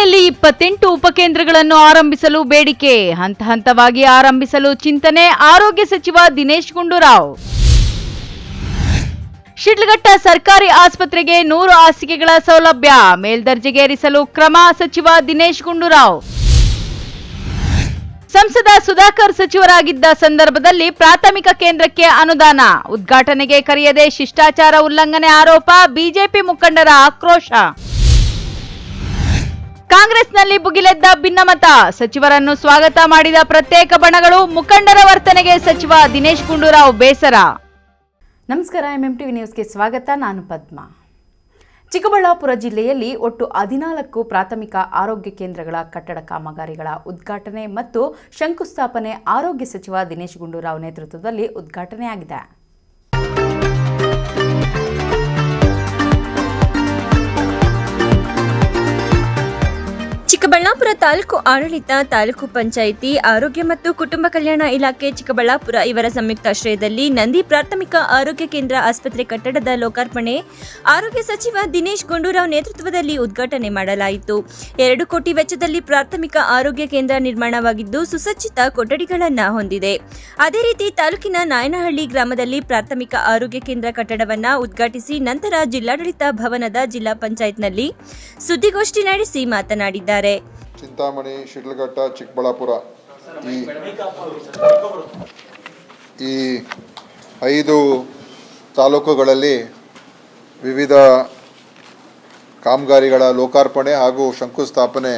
ಜಿಲ್ಲೆಯಲ್ಲಿ 28 ಉಪಕೇಂದ್ರಗಳನ್ನು ಆರಂಭಿಸಲು ಬೇಡಿಕೆ, ಹಂತ ಹಂತವಾಗಿ ಆರಂಭಿಸಲು ಚಿಂತನೆ. ಆರೋಗ್ಯ ಸಚಿವ ದಿನೇಶ್ ಗುಂಡೂರಾವ್. ಶಿಡ್ಲಘಟ್ಟ ಸರ್ಕಾರಿ ಆಸ್ಪತ್ರೆಗೆ 100 ಹಾಸಿಗೆಗಳ ಸೌಲಭ್ಯ, ಮೇಲ್ದರ್ಜೆಗೇರಿಸಲು ಕ್ರಮ. ಸಚಿವ ದಿನೇಶ್ ಗುಂಡೂರಾವ್. ಸಂಸದ ಸುಧಾಕರ್ ಸಚಿವರಾಗಿದ್ದ ಸಂದರ್ಭದಲ್ಲಿ ಪ್ರಾಥಮಿಕ ಕೇಂದ್ರಕ್ಕೆ ಅನುದಾನ, ಉದ್ಘಾಟನೆಗೆ ಕರೆಯದೆ ಶಿಷ್ಟಾಚಾರ ಉಲ್ಲಂಘನೆ ಆರೋಪ. ಬಿಜೆಪಿ ಮುಖಂಡರ ಆಕ್ರೋಶ. ಕಾಂಗ್ರೆಸ್ನಲ್ಲಿ ಭುಗಿಲೆದ್ದ ಭಿನ್ನಮತ, ಸಚಿವರನ್ನು ಸ್ವಾಗತ ಮಾಡಿದ ಪ್ರತ್ಯೇಕ ಬಣಗಳು. ಮುಖಂಡರ ವರ್ತನೆಗೆ ಸಚಿವ ದಿನೇಶ್ ಗುಂಡೂರಾವ್ ಬೇಸರ. ನಮಸ್ಕಾರ, ಎಂಎಂಟಿವಿ ನ್ಯೂಸ್ಗೆ ಸ್ವಾಗತ. ನಾನು ಪದ್ಮಾ. ಚಿಕ್ಕಬಳ್ಳಾಪುರ ಜಿಲ್ಲೆಯಲ್ಲಿ ಒಟ್ಟು 14 ಪ್ರಾಥಮಿಕ ಆರೋಗ್ಯ ಕೇಂದ್ರಗಳ ಕಟ್ಟಡ ಕಾಮಗಾರಿಗಳ ಉದ್ಘಾಟನೆ ಮತ್ತು ಶಂಕುಸ್ಥಾಪನೆ ಆರೋಗ್ಯ ಸಚಿವ ದಿನೇಶ್ ಗುಂಡೂರಾವ್ ನೇತೃತ್ವದಲ್ಲಿ ಉದ್ಘಾಟನೆಯಾಗಿದೆ. ಚಿಕ್ಕಬಳ್ಳಾಪುರ ತಾಲೂಕು ಆಡಳಿತ, ತಾಲೂಕು ಪಂಚಾಯಿತಿ, ಆರೋಗ್ಯ ಮತ್ತು ಕುಟುಂಬ ಕಲ್ಯಾಣ ಇಲಾಖೆ ಚಿಕ್ಕಬಳ್ಳಾಪುರ ಇವರ ಸಂಯುಕ್ತಾಶ್ರಯದಲ್ಲಿ ನಂದಿ ಪ್ರಾಥಮಿಕ ಆರೋಗ್ಯ ಕೇಂದ್ರ ಆಸ್ಪತ್ರೆ ಕಟ್ಟಡದ ಲೋಕಾರ್ಪಣೆ ಆರೋಗ್ಯ ಸಚಿವ ದಿನೇಶ್ ಗುಂಡೂರಾವ್ ನೇತೃತ್ವದಲ್ಲಿ ಉದ್ಘಾಟನೆ ಮಾಡಲಾಯಿತು. 2 ಕೋಟಿ ವೆಚ್ಚದಲ್ಲಿ ಪ್ರಾಥಮಿಕ ಆರೋಗ್ಯ ಕೇಂದ್ರ ನಿರ್ಮಾಣವಾಗಿದ್ದು ಸುಸಜ್ಜಿತ ಕೊಠಡಿಗಳನ್ನು ಹೊಂದಿದೆ. ಅದೇ ರೀತಿ ತಾಲೂಕಿನ ನಾಯನಹಳ್ಳಿ ಗ್ರಾಮದಲ್ಲಿ ಪ್ರಾಥಮಿಕ ಆರೋಗ್ಯ ಕೇಂದ್ರ ಕಟ್ಟಡವನ್ನು ಉದ್ಘಾಟಿಸಿ ನಂತರ ಜಿಲ್ಲಾಡಳಿತ ಭವನದ ಜಿಲ್ಲಾ ಪಂಚಾಯತ್ನಲ್ಲಿ ಸುದ್ದಿಗೋಷ್ಠಿ ನಡೆಸಿ ಮಾತನಾಡಿದ್ದಾರೆ. ಚಿಂತಾಮಣಿ, ಶಿಡ್ಲಘಟ್ಟ, ಚಿಕ್ಕಬಳ್ಳಾಪುರ ಈ 5 ತಾಲೂಕುಗಳಲ್ಲಿ ವಿವಿಧ ಕಾಮಗಾರಿಗಳ ಲೋಕಾರ್ಪಣೆ ಹಾಗೂ ಶಂಕುಸ್ಥಾಪನೆ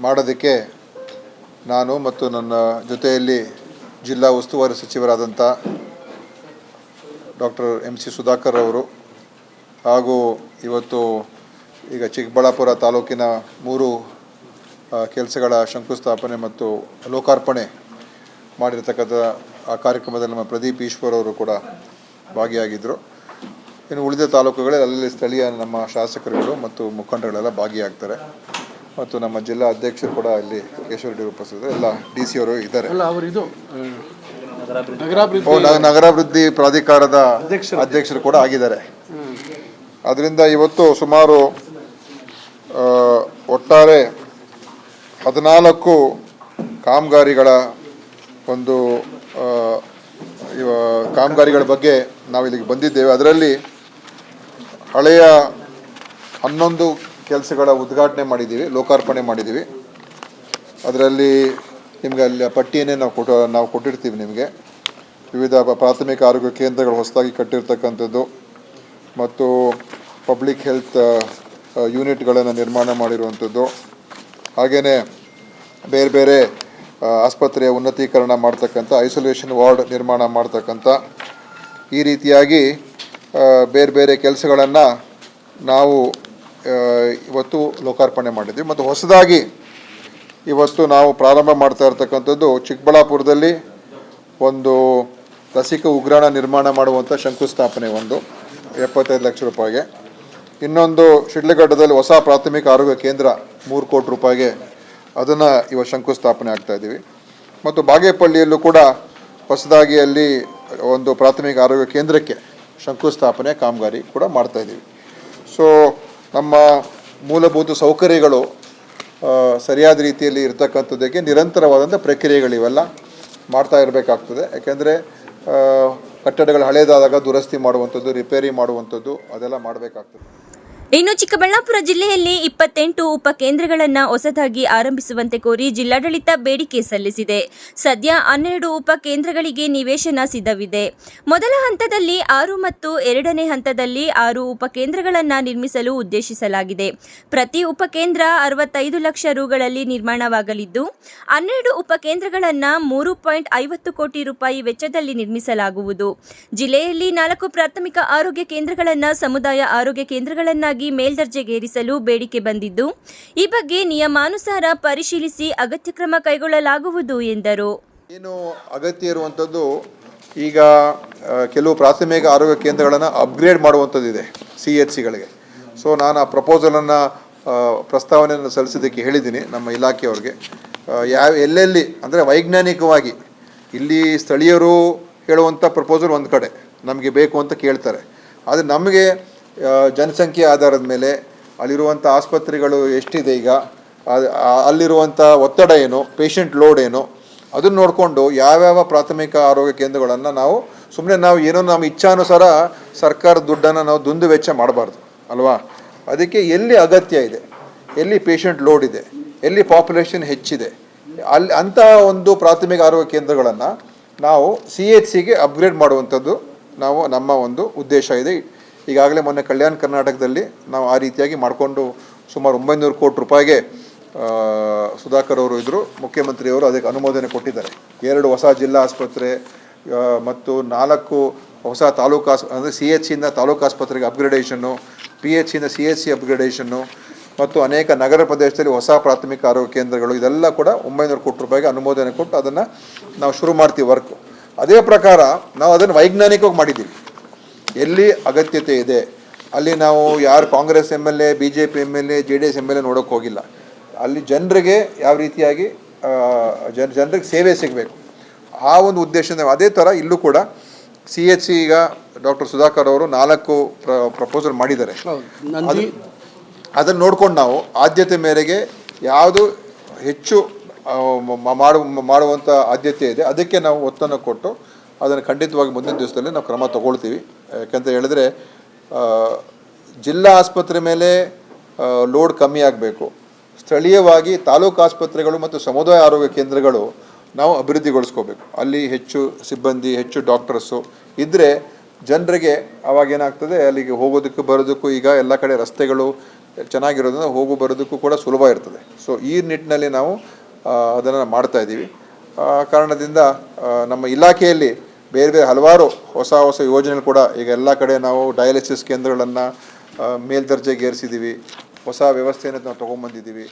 ಮಾಡೋದಕ್ಕೆ ನಾನು ಮತ್ತು ನನ್ನ ಜೊತೆಯಲ್ಲಿ ಜಿಲ್ಲಾ ಉಸ್ತುವಾರಿ ಸಚಿವರಾದಂಥ ಡಾಕ್ಟರ್ MC ಸುಧಾಕರ್ ಅವರು ಹಾಗೂ ಇವತ್ತು ಈಗ ಚಿಕ್ಕಬಳ್ಳಾಪುರ ತಾಲೂಕಿನ 3 ಕೆಲಸಗಳ ಶಂಕುಸ್ಥಾಪನೆ ಮತ್ತು ಲೋಕಾರ್ಪಣೆ ಮಾಡಿರ್ತಕ್ಕಂಥ ಆ ಕಾರ್ಯಕ್ರಮದಲ್ಲಿ ನಮ್ಮ ಪ್ರದೀಪ್ ಈಶ್ವರ್ ಅವರು ಕೂಡ ಭಾಗಿಯಾಗಿದ್ದರು. ಇನ್ನು ಉಳಿದ ತಾಲೂಕುಗಳಲ್ಲಿ ಅಲ್ಲಿ ಸ್ಥಳೀಯ ನಮ್ಮ ಶಾಸಕರುಗಳು ಮತ್ತು ಮುಖಂಡಗಳೆಲ್ಲ ಭಾಗಿಯಾಗ್ತಾರೆ ಮತ್ತು ನಮ್ಮ ಜಿಲ್ಲಾ ಅಧ್ಯಕ್ಷರು ಕೂಡ ಇಲ್ಲಿ ಕೇಶವ ರೆಡ್ಡಿ ಉಪಸ್ಥಿತರು, ಎಲ್ಲ DC ಅವರು ಇದ್ದಾರೆ. ನಗರಾಭಿವೃದ್ಧಿ ಪ್ರಾಧಿಕಾರದ ಅಧ್ಯಕ್ಷರು ಕೂಡ ಆಗಿದ್ದಾರೆ. ಅದರಿಂದ ಇವತ್ತು ಸುಮಾರು ಒಟ್ಟಾರೆ 14 ಕಾಮಗಾರಿಗಳ ಕಾಮಗಾರಿಗಳ ಬಗ್ಗೆ ನಾವು ಇಲ್ಲಿಗೆ ಬಂದಿದ್ದೇವೆ. ಅದರಲ್ಲಿ ಹಳೆಯ 11 ಕೆಲಸಗಳ ಉದ್ಘಾಟನೆ ಮಾಡಿದ್ದೀವಿ, ಲೋಕಾರ್ಪಣೆ ಮಾಡಿದ್ದೀವಿ. ಅದರಲ್ಲಿ ನಿಮಗೆ ಅಲ್ಲಿ ಪಟ್ಟಿಯನ್ನೇ ನಾವು ಕೊಟ್ಟಿರ್ತೀವಿ ನಿಮಗೆ. ವಿವಿಧ ಪ್ರಾಥಮಿಕ ಆರೋಗ್ಯ ಕೇಂದ್ರಗಳು ಹೊಸದಾಗಿ ಕಟ್ಟಿರ್ತಕ್ಕಂಥದ್ದು ಮತ್ತು ಪಬ್ಲಿಕ್ ಹೆಲ್ತ್ ಯೂನಿಟ್ಗಳನ್ನು ನಿರ್ಮಾಣ ಮಾಡಿರುವಂಥದ್ದು, ಹಾಗೆಯೇ ಬೇರೆ ಬೇರೆ ಆಸ್ಪತ್ರೆಯ ಉನ್ನತೀಕರಣ ಮಾಡ್ತಕ್ಕಂಥ, ಐಸೋಲೇಷನ್ ವಾರ್ಡ್ ನಿರ್ಮಾಣ ಮಾಡ್ತಕ್ಕಂಥ, ಈ ರೀತಿಯಾಗಿ ಬೇರೆ ಬೇರೆ ಕೆಲಸಗಳನ್ನು ನಾವು ಇವತ್ತು ಲೋಕಾರ್ಪಣೆ ಮಾಡಿದ್ವಿ. ಮತ್ತು ಹೊಸದಾಗಿ ಇವತ್ತು ನಾವು ಪ್ರಾರಂಭ ಮಾಡ್ತಾ ಇರ್ತಕ್ಕಂಥದ್ದು ಚಿಕ್ಕಬಳ್ಳಾಪುರದಲ್ಲಿ ಒಂದು ಲಸಿಕಾ ಉಗ್ರಾಣ ನಿರ್ಮಾಣ ಮಾಡುವಂಥ ಶಂಕುಸ್ಥಾಪನೆ, ಒಂದು 75 ಲಕ್ಷ ರೂಪಾಯಿಗೆ. ಇನ್ನೊಂದು ಶಿಡ್ಲಘಟ್ಟದಲ್ಲಿ ಹೊಸ ಪ್ರಾಥಮಿಕ ಆರೋಗ್ಯ ಕೇಂದ್ರ 3 ಕೋಟಿ ರೂಪಾಯಿಗೆ, ಅದನ್ನು ಇವತ್ತು ಶಂಕುಸ್ಥಾಪನೆ ಆಗ್ತಾಯಿದ್ದೀವಿ. ಮತ್ತು ಬಾಗೇಪಳ್ಳಿಯಲ್ಲೂ ಕೂಡ ಹೊಸದಾಗಿ ಅಲ್ಲಿ ಒಂದು ಪ್ರಾಥಮಿಕ ಆರೋಗ್ಯ ಕೇಂದ್ರಕ್ಕೆ ಶಂಕುಸ್ಥಾಪನೆ ಕಾಮಗಾರಿ ಕೂಡ ಮಾಡ್ತಾಯಿದ್ದೀವಿ. ಸೊ ನಮ್ಮ ಮೂಲಭೂತ ಸೌಕರ್ಯಗಳು ಸರಿಯಾದ ರೀತಿಯಲ್ಲಿ ಇರತಕ್ಕಂಥದ್ದಕ್ಕೆ ನಿರಂತರವಾದಂಥ ಪ್ರಕ್ರಿಯೆಗಳಿವೆಲ್ಲ ಮಾಡ್ತಾ ಇರಬೇಕಾಗ್ತದೆ. ಯಾಕೆಂದರೆ ಕಟ್ಟಡಗಳು ಹಳೇದಾದಾಗ ದುರಸ್ತಿ ಮಾಡುವಂಥದ್ದು, ರಿಪೇರಿ ಮಾಡುವಂಥದ್ದು ಅದೆಲ್ಲ ಮಾಡಬೇಕಾಗ್ತದೆ. ಇನ್ನು ಚಿಕ್ಕಬಳ್ಳಾಪುರ ಜಿಲ್ಲೆಯಲ್ಲಿ 28 ಉಪಕೇಂದ್ರಗಳನ್ನು ಹೊಸದಾಗಿ ಆರಂಭಿಸುವಂತೆ ಕೋರಿ ಜಿಲ್ಲಾಡಳಿತ ಬೇಡಿಕೆ ಸಲ್ಲಿಸಿದೆ. ಸದ್ಯ 12 ಉಪಕೇಂದ್ರಗಳಿಗೆ ನಿವೇಶನ ಸಿದ್ಧವಿದೆ. ಮೊದಲ ಹಂತದಲ್ಲಿ 6 ಮತ್ತು ಎರಡನೇ ಹಂತದಲ್ಲಿ 6 ಉಪಕೇಂದ್ರಗಳನ್ನು ನಿರ್ಮಿಸಲು ಉದ್ದೇಶಿಸಲಾಗಿದೆ. ಪ್ರತಿ ಉಪಕೇಂದ್ರ 65 ಲಕ್ಷ ರುಗಳಲ್ಲಿ ನಿರ್ಮಾಣವಾಗಲಿದ್ದು 12 ಉಪಕೇಂದ್ರಗಳನ್ನು 3.50 ಕೋಟಿ ರೂಪಾಯಿ ವೆಚ್ಚದಲ್ಲಿ ನಿರ್ಮಿಸಲಾಗುವುದು. ಜಿಲ್ಲೆಯಲ್ಲಿ 4 ಪ್ರಾಥಮಿಕ ಆರೋಗ್ಯ ಕೇಂದ್ರಗಳನ್ನು ಸಮುದಾಯ ಆರೋಗ್ಯ ಕೇಂದ್ರಗಳನ್ನಾಗಿ ಮೇಲ್ದರ್ಜೆಗೇರಿಸಲು ಬೇಡಿಕೆ ಬಂದಿದ್ದು, ಈ ಬಗ್ಗೆ ನಿಯಮಾನುಸಾರ ಪರಿಶೀಲಿಸಿ ಅಗತ್ಯ ಕ್ರಮ ಕೈಗೊಳ್ಳಲಾಗುವುದು ಎಂದರು. ಏನು ಅಗತ್ಯ ಇರುವಂಥದ್ದು, ಈಗ ಕೆಲವು ಪ್ರಾಥಮಿಕ ಆರೋಗ್ಯ ಕೇಂದ್ರಗಳನ್ನು ಅಪ್ಗ್ರೇಡ್ ಮಾಡುವಂಥದ್ದಿದೆ CHCಗಳಿಗೆ. ಸೊ ನಾನು ಆ ಪ್ರಪೋಸಲನ್ನು ಪ್ರಸ್ತಾವನೆಯನ್ನು ಸಲ್ಲಿಸೋದಕ್ಕೆ ಹೇಳಿದ್ದೀನಿ ನಮ್ಮ ಇಲಾಖೆಯವ್ರಿಗೆ. ಎಲ್ಲೆಲ್ಲಿ ಅಂದರೆ ವೈಜ್ಞಾನಿಕವಾಗಿ ಇಲ್ಲಿ ಸ್ಥಳೀಯರು ಹೇಳುವಂಥ ಪ್ರಪೋಸಲ್ ಒಂದು ಕಡೆ ನಮಗೆ ಬೇಕು ಅಂತ ಕೇಳ್ತಾರೆ, ಆದರೆ ನಮಗೆ ಜನಸಂಖ್ಯೆ ಆಧಾರದ ಮೇಲೆ ಅಲ್ಲಿರುವಂಥ ಆಸ್ಪತ್ರೆಗಳು ಎಷ್ಟಿದೆ ಈಗ, ಅಲ್ಲಿರುವಂಥ ಒತ್ತಡ ಏನು, ಪೇಷಂಟ್ ಲೋಡ್ ಏನು, ಅದನ್ನು ನೋಡಿಕೊಂಡು ಯಾವ್ಯಾವ ಪ್ರಾಥಮಿಕ ಆರೋಗ್ಯ ಕೇಂದ್ರಗಳನ್ನು ನಾವು ಸುಮ್ಮನೆ ನಾವು ಏನೋ ನಮ್ಮ ಇಚ್ಛಾನುಸಾರ ಸರ್ಕಾರದ ದುಡ್ಡನ್ನು ನಾವು ದುಂದು ವೆಚ್ಚ ಮಾಡಬಾರ್ದು ಅಲ್ವಾ. ಅದಕ್ಕೆ ಎಲ್ಲಿ ಅಗತ್ಯ ಇದೆ, ಎಲ್ಲಿ ಪೇಷಂಟ್ ಲೋಡ್ ಇದೆ, ಎಲ್ಲಿ ಪಾಪ್ಯುಲೇಷನ್ ಹೆಚ್ಚಿದೆ, ಅಲ್ಲಿ ಅಂಥ ಒಂದು ಪ್ರಾಥಮಿಕ ಆರೋಗ್ಯ ಕೇಂದ್ರಗಳನ್ನು ನಾವು CHCಗೆ ಅಪ್ಗ್ರೇಡ್ ಮಾಡುವಂಥದ್ದು ನಮ್ಮ ಒಂದು ಉದ್ದೇಶ ಇದೆ. ಈಗಾಗಲೇ ಮೊನ್ನೆ ಕಲ್ಯಾಣ ಕರ್ನಾಟಕದಲ್ಲಿ ನಾವು ಆ ರೀತಿಯಾಗಿ ಮಾಡಿಕೊಂಡು ಸುಮಾರು 900 ಕೋಟಿ ರೂಪಾಯಿಗೆ ಸುಧಾಕರ್ ಅವರು ಇದ್ದರು, ಮುಖ್ಯಮಂತ್ರಿಯವರು ಅದಕ್ಕೆ ಅನುಮೋದನೆ ಕೊಟ್ಟಿದ್ದಾರೆ. 2 ಹೊಸ ಜಿಲ್ಲಾ ಆಸ್ಪತ್ರೆ ಮತ್ತು 4 ಹೊಸ ತಾಲೂಕು ಅಂದರೆ CHCಯಿಂದ ತಾಲೂಕು ಆಸ್ಪತ್ರೆಗೆ ಅಪ್ಗ್ರೇಡೇಷನ್ನು, PHCಯಿಂದ CHC ಅಪ್ಗ್ರೇಡೇಷನ್ನು ಮತ್ತು ಅನೇಕ ನಗರ ಪ್ರದೇಶದಲ್ಲಿ ಹೊಸ ಪ್ರಾಥಮಿಕ ಆರೋಗ್ಯ ಕೇಂದ್ರಗಳು, ಇದೆಲ್ಲ ಕೂಡ 900 ಕೋಟಿ ರೂಪಾಯಿಗೆ ಅನುಮೋದನೆ ಕೊಟ್ಟು ಅದನ್ನು ನಾವು ಶುರು ಮಾಡ್ತೀವಿ ವರ್ಕು. ಅದೇ ಪ್ರಕಾರ ನಾವು ಅದನ್ನು ವೈಜ್ಞಾನಿಕವಾಗಿ ಮಾಡಿದ್ದೀವಿ. ಎಲ್ಲಿ ಅಗತ್ಯತೆ ಇದೆ ಅಲ್ಲಿ ನಾವು ಯಾರು Congress MLA, BJP MLA, JDS MLA ನೋಡೋಕ್ಕೆ ಹೋಗಿಲ್ಲ. ಅಲ್ಲಿ ಜನರಿಗೆ ಯಾವ ರೀತಿಯಾಗಿ ಜನರಿಗೆ ಸೇವೆ ಸಿಗಬೇಕು ಆ ಒಂದು ಉದ್ದೇಶದಿಂದ. ಅದೇ ಥರ ಇಲ್ಲೂ ಕೂಡ CHC ಈಗ ಡಾಕ್ಟರ್ ಸುಧಾಕರ್ ಅವರು 4 ಪ್ರಪೋಸಲ್ ಮಾಡಿದ್ದಾರೆ. ಅದನ್ನು ನೋಡ್ಕೊಂಡು ನಾವು ಆದ್ಯತೆ ಮೇರೆಗೆ ಯಾವುದು ಹೆಚ್ಚು ಮಾಡುವಂಥ ಆದ್ಯತೆ ಇದೆ ಅದಕ್ಕೆ ನಾವು ಒತ್ತನ್ನು ಕೊಟ್ಟು ಅದನ್ನು ಖಂಡಿತವಾಗಿ ಮುಂದಿನ ದಿವಸದಲ್ಲಿ ನಾವು ಕ್ರಮ ತಗೊಳ್ತೀವಿ. ಯಾಕಂತ ಹೇಳಿದ್ರೆ ಜಿಲ್ಲಾ ಆಸ್ಪತ್ರೆ ಮೇಲೆ ಲೋಡ್ ಕಮ್ಮಿ ಆಗಬೇಕು. ಸ್ಥಳೀಯವಾಗಿ ತಾಲೂಕು ಆಸ್ಪತ್ರೆಗಳು ಮತ್ತು ಸಮುದಾಯ ಆರೋಗ್ಯ ಕೇಂದ್ರಗಳು ನಾವು ಅಭಿವೃದ್ಧಿಗೊಳಿಸ್ಕೋಬೇಕು. ಅಲ್ಲಿ ಹೆಚ್ಚು ಸಿಬ್ಬಂದಿ, ಹೆಚ್ಚು ಡಾಕ್ಟರ್ಸು ಇದ್ದರೆ ಜನರಿಗೆ ಅವಾಗೇನಾಗ್ತದೆ, ಅಲ್ಲಿಗೆ ಹೋಗೋದಕ್ಕೂ ಬರೋದಕ್ಕೂ ಈಗ ಎಲ್ಲ ಕಡೆ ರಸ್ತೆಗಳು ಚೆನ್ನಾಗಿರೋದ್ರಿಂದ ಹೋಗು ಬರೋದಕ್ಕೂ ಕೂಡ ಸುಲಭ ಇರ್ತದೆ. ಸೊ ಈ ನಿಟ್ಟಿನಲ್ಲಿ ನಾವು ಅದನ್ನು ಮಾಡ್ತಾಯಿದ್ದೀವಿ. ಕಾರಣದಿಂದ ನಮ್ಮ ಇಲಾಖೆಯಲ್ಲಿ ಬೇರೆ ಬೇರೆ ಹಲವಾರು ಹೊಸ ಯೋಜನೆಗಳು ಕೂಡ ಈಗ ಎಲ್ಲ ಕಡೆ ನಾವು ಡಯಾಲಿಸಿಸ್ ಕೇಂದ್ರಗಳನ್ನು ಮೇಲ್ದರ್ಜೆಗೇರಿಸಿದ್ದೀವಿ, ಹೊಸ ವ್ಯವಸ್ಥೆಯನ್ನು ನಾವು ತೊಗೊಂಬಂದಿದ್ದೀವಿ.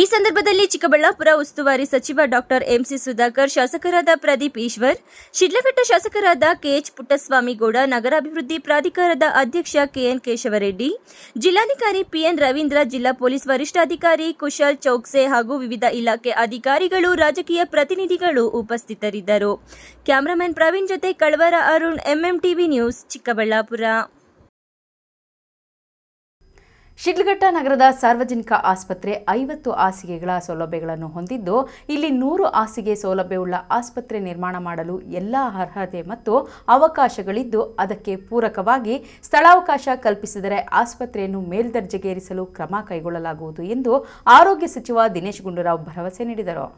ಈ ಸಂದರ್ಭದಲ್ಲಿ ಚಿಕ್ಕಬಳ್ಳಾಪುರ ಉಸ್ತುವಾರಿ ಸಚಿವ ಡಾಕ್ಟರ್ MC ಸುಧಾಕರ್, ಶಾಸಕರಾದ ಪ್ರದೀಪ್ ಈಶ್ವರ್, ಶಿಡ್ಲಘಟ್ಟ ಶಾಸಕರಾದ KH ಪುಟ್ಟಸ್ವಾಮಿಗೌಡ, ನಗರಾಭಿವೃದ್ಧಿ ಪ್ರಾಧಿಕಾರದ ಅಧ್ಯಕ್ಷ KN ಕೇಶವರೆಡ್ಡಿ, ಜಿಲ್ಲಾಧಿಕಾರಿ PN ರವೀಂದ್ರ, ಜಿಲ್ಲಾ ಪೊಲೀಸ್ ವರಿಷ್ಠಾಧಿಕಾರಿ ಕುಶಲ್ ಚೌಕ್ಸೆ ಹಾಗೂ ವಿವಿಧ ಇಲಾಖೆ ಅಧಿಕಾರಿಗಳು, ರಾಜಕೀಯ ಪ್ರತಿನಿಧಿಗಳು ಉಪಸ್ಥಿತರಿದ್ದರು. ಕ್ಯಾಮರಾಮನ್ ಪ್ರವೀಣ್ ಜೊತೆ ಕಳವರ ಅರುಣ್, MMTV ನ್ಯೂಸ್, ಚಿಕ್ಕಬಳ್ಳಾಪುರ. ಶಿಡ್ಲಘಟ್ಟ ನಗರದ ಸಾರ್ವಜನಿಕ ಆಸ್ಪತ್ರೆ 50 ಹಾಸಿಗೆಗಳ ಸೌಲಭ್ಯಗಳನ್ನು ಹೊಂದಿದ್ದು, ಇಲ್ಲಿ 100 ಹಾಸಿಗೆ ಸೌಲಭ್ಯವುಳ್ಳ ಆಸ್ಪತ್ರೆ ನಿರ್ಮಾಣ ಮಾಡಲು ಎಲ್ಲ ಅರ್ಹತೆ ಮತ್ತು ಅವಕಾಶಗಳಿದ್ದು, ಅದಕ್ಕೆ ಪೂರಕವಾಗಿ ಸ್ಥಳಾವಕಾಶ ಕಲ್ಪಿಸಿದರೆ ಆಸ್ಪತ್ರೆಯನ್ನು ಮೇಲ್ದರ್ಜೆಗೇರಿಸಲು ಕ್ರಮ ಕೈಗೊಳ್ಳಲಾಗುವುದು ಎಂದು ಆರೋಗ್ಯ ಸಚಿವ ದಿನೇಶ್ ಗುಂಡೂರಾವ್ ಭರವಸೆ ನೀಡಿದರು.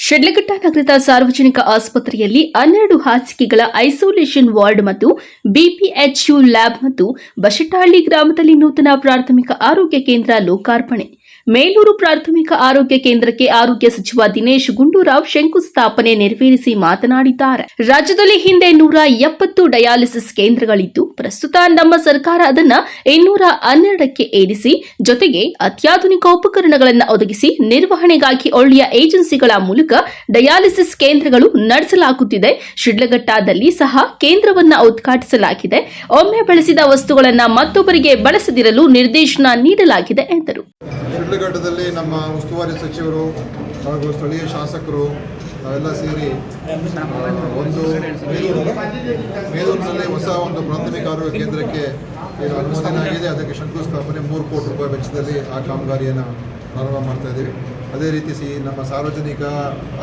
ಶಿಡ್ಲಘಟ್ಟ ನಗರದ ಸಾರ್ವಜನಿಕ ಆಸ್ಪತ್ರೆಯಲ್ಲಿ 12 ಹಾಸಿಗೆಗಳ ಐಸೋಲೇಷನ್ ವಾರ್ಡ್ ಮತ್ತು BPHU ಲ್ಯಾಬ್ ಮತ್ತು ಬಶೆಟ್ಟಹಳ್ಳಿ ಗ್ರಾಮದಲ್ಲಿ ನೂತನ ಪ್ರಾಥಮಿಕ ಆರೋಗ್ಯ ಕೇಂದ್ರ ಲೋಕಾರ್ಪಣೆ. ಮೇಲೂರು ಪ್ರಾಥಮಿಕ ಆರೋಗ್ಯ ಕೇಂದ್ರಕ್ಕೆ ಆರೋಗ್ಯ ಸಚಿವ ದಿನೇಶ್ ಗುಂಡೂರಾವ್ ಶಂಕುಸ್ಥಾಪನೆ ನೆರವೇರಿಸಿ ಮಾತನಾಡಿದ್ದಾರೆ. ರಾಜ್ಯದಲ್ಲಿ ಹಿಂದೆ 170 ಡಯಾಲಿಸಿಸ್ ಕೇಂದ್ರಗಳಿದ್ದು, ಪ್ರಸ್ತುತ ನಮ್ಮ ಸರ್ಕಾರ ಅದನ್ನ 212ಕ್ಕೆ ಏರಿಸಿ, ಜೊತೆಗೆ ಅತ್ಯಾಧುನಿಕ ಉಪಕರಣಗಳನ್ನು ಒದಗಿಸಿ ನಿರ್ವಹಣೆಗಾಗಿ ಒಳ್ಳೆಯ ಏಜೆನ್ಸಿಗಳ ಮೂಲಕ ಡಯಾಲಿಸಿಸ್ ಕೇಂದ್ರಗಳು ನಡೆಸಲಾಗುತ್ತಿದೆ. ಶಿಡ್ಲಘಟ್ಟದಲ್ಲಿ ಸಹ ಕೇಂದ್ರವನ್ನ ಉದ್ಘಾಟಿಸಲಾಗಿದೆ. ಒಮ್ಮೆ ಬಳಸಿದ ವಸ್ತುಗಳನ್ನು ಮತ್ತೊಬ್ಬರಿಗೆ ಬಳಸದಿರಲು ನಿರ್ದೇಶನ ನೀಡಲಾಗಿದೆ ಎಂದರು. ಶಿಡ್ಲಘಟ್ಟದಲ್ಲಿ ನಮ್ಮ ಉಸ್ತುವಾರಿ ಸಚಿವರು ಹಾಗೂ ಸ್ಥಳೀಯ ಶಾಸಕರು ನಾವೆಲ್ಲ ಸೇರಿ ಒಂದು ಮೇಲೂರಿನಲ್ಲಿ ಹೊಸ ಒಂದು ಪ್ರಾಥಮಿಕ ಆರೋಗ್ಯ ಕೇಂದ್ರಕ್ಕೆ ಈಗ ಅನುಮೋದನೆ ಆಗಿದೆ. ಅದಕ್ಕೆ ಶಂಕುಸ್ಥಾಪನೆ 3 ಕೋಟಿ ರೂಪಾಯಿ ವೆಚ್ಚದಲ್ಲಿ ಆ ಕಾಮಗಾರಿಯನ್ನು ಪ್ರಾರಂಭ ಮಾಡ್ತಾ ಇದ್ದೀವಿ. ಅದೇ ರೀತಿ ನಮ್ಮ ಸಾರ್ವಜನಿಕ